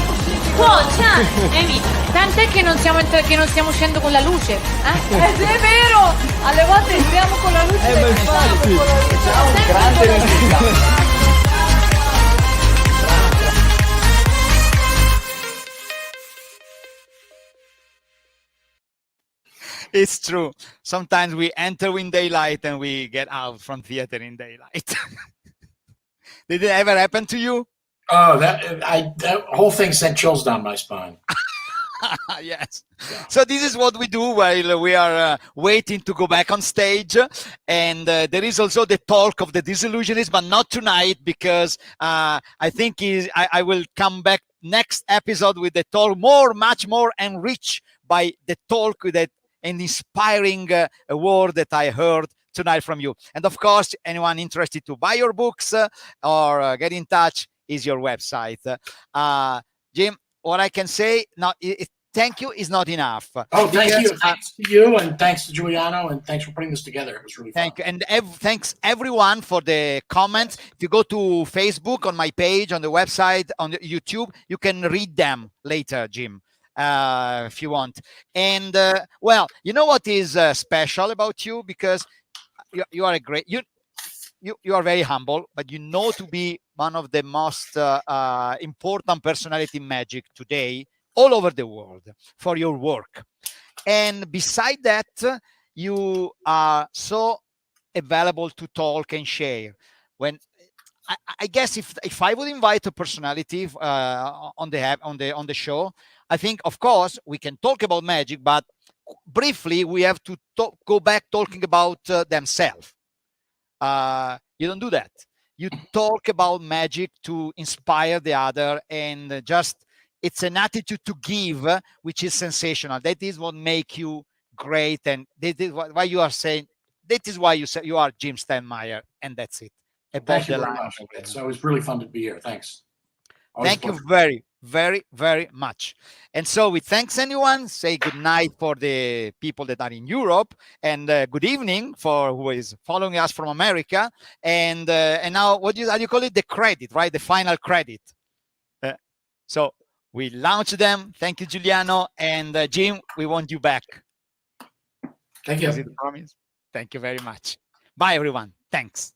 Oh, ciao. Amy, tant'è che non stiamo uscendo con la luce. È vero, alle volte entriamo con la luce. Ma infatti. Un grande risultato. It's true. Sometimes we enter in daylight and we get out from theater in daylight. Did it ever happen to you? Oh, that whole thing sent chills down my spine. Yes. Yeah. So this is what we do while we are waiting to go back on stage. And there is also the talk of the Disillusionist, but not tonight, because I think I will come back next episode with the talk much more enriched by the talk with that an inspiring word that I heard tonight from you. And of course, anyone interested to buy your books or get in touch is your website. Jim, what I can say now, thank you is not enough. Oh, thank you. Thanks to you, and thanks to Giuliano, and thanks for putting this together. It was really fun. Thank you. And thanks everyone for the comments. If you go to Facebook, on my page, on the website, on the YouTube, you can read them later, Jim. If you want. And well, you know what is special about you, because you are a great, you are very humble, but you know to be one of the most important personality in magic today all over the world for your work. And beside that, you are so available to talk and share. When I guess if I would invite a personality on the show, I think, of course, we can talk about magic, but briefly, we have to go back talking about themselves. You don't do that. You talk about magic to inspire the other, and just it's an attitude to give, which is sensational. That is what makes you great, and that is why you are saying. That is why you say you are Jim Steinmeyer, and that's it. Thank you very much. It was really fun to be here. Thanks. Thank you very, very, very much. And so we thanks anyone, say good night for the people that are in Europe, and good evening for who is following us from America. And now, how do you call it? The credit, right? The final credit. So we launch them. Thank you, Giuliano. And Jim, we want you back. Thank you. Is it a promise? Thank you very much. Bye, everyone. Thanks.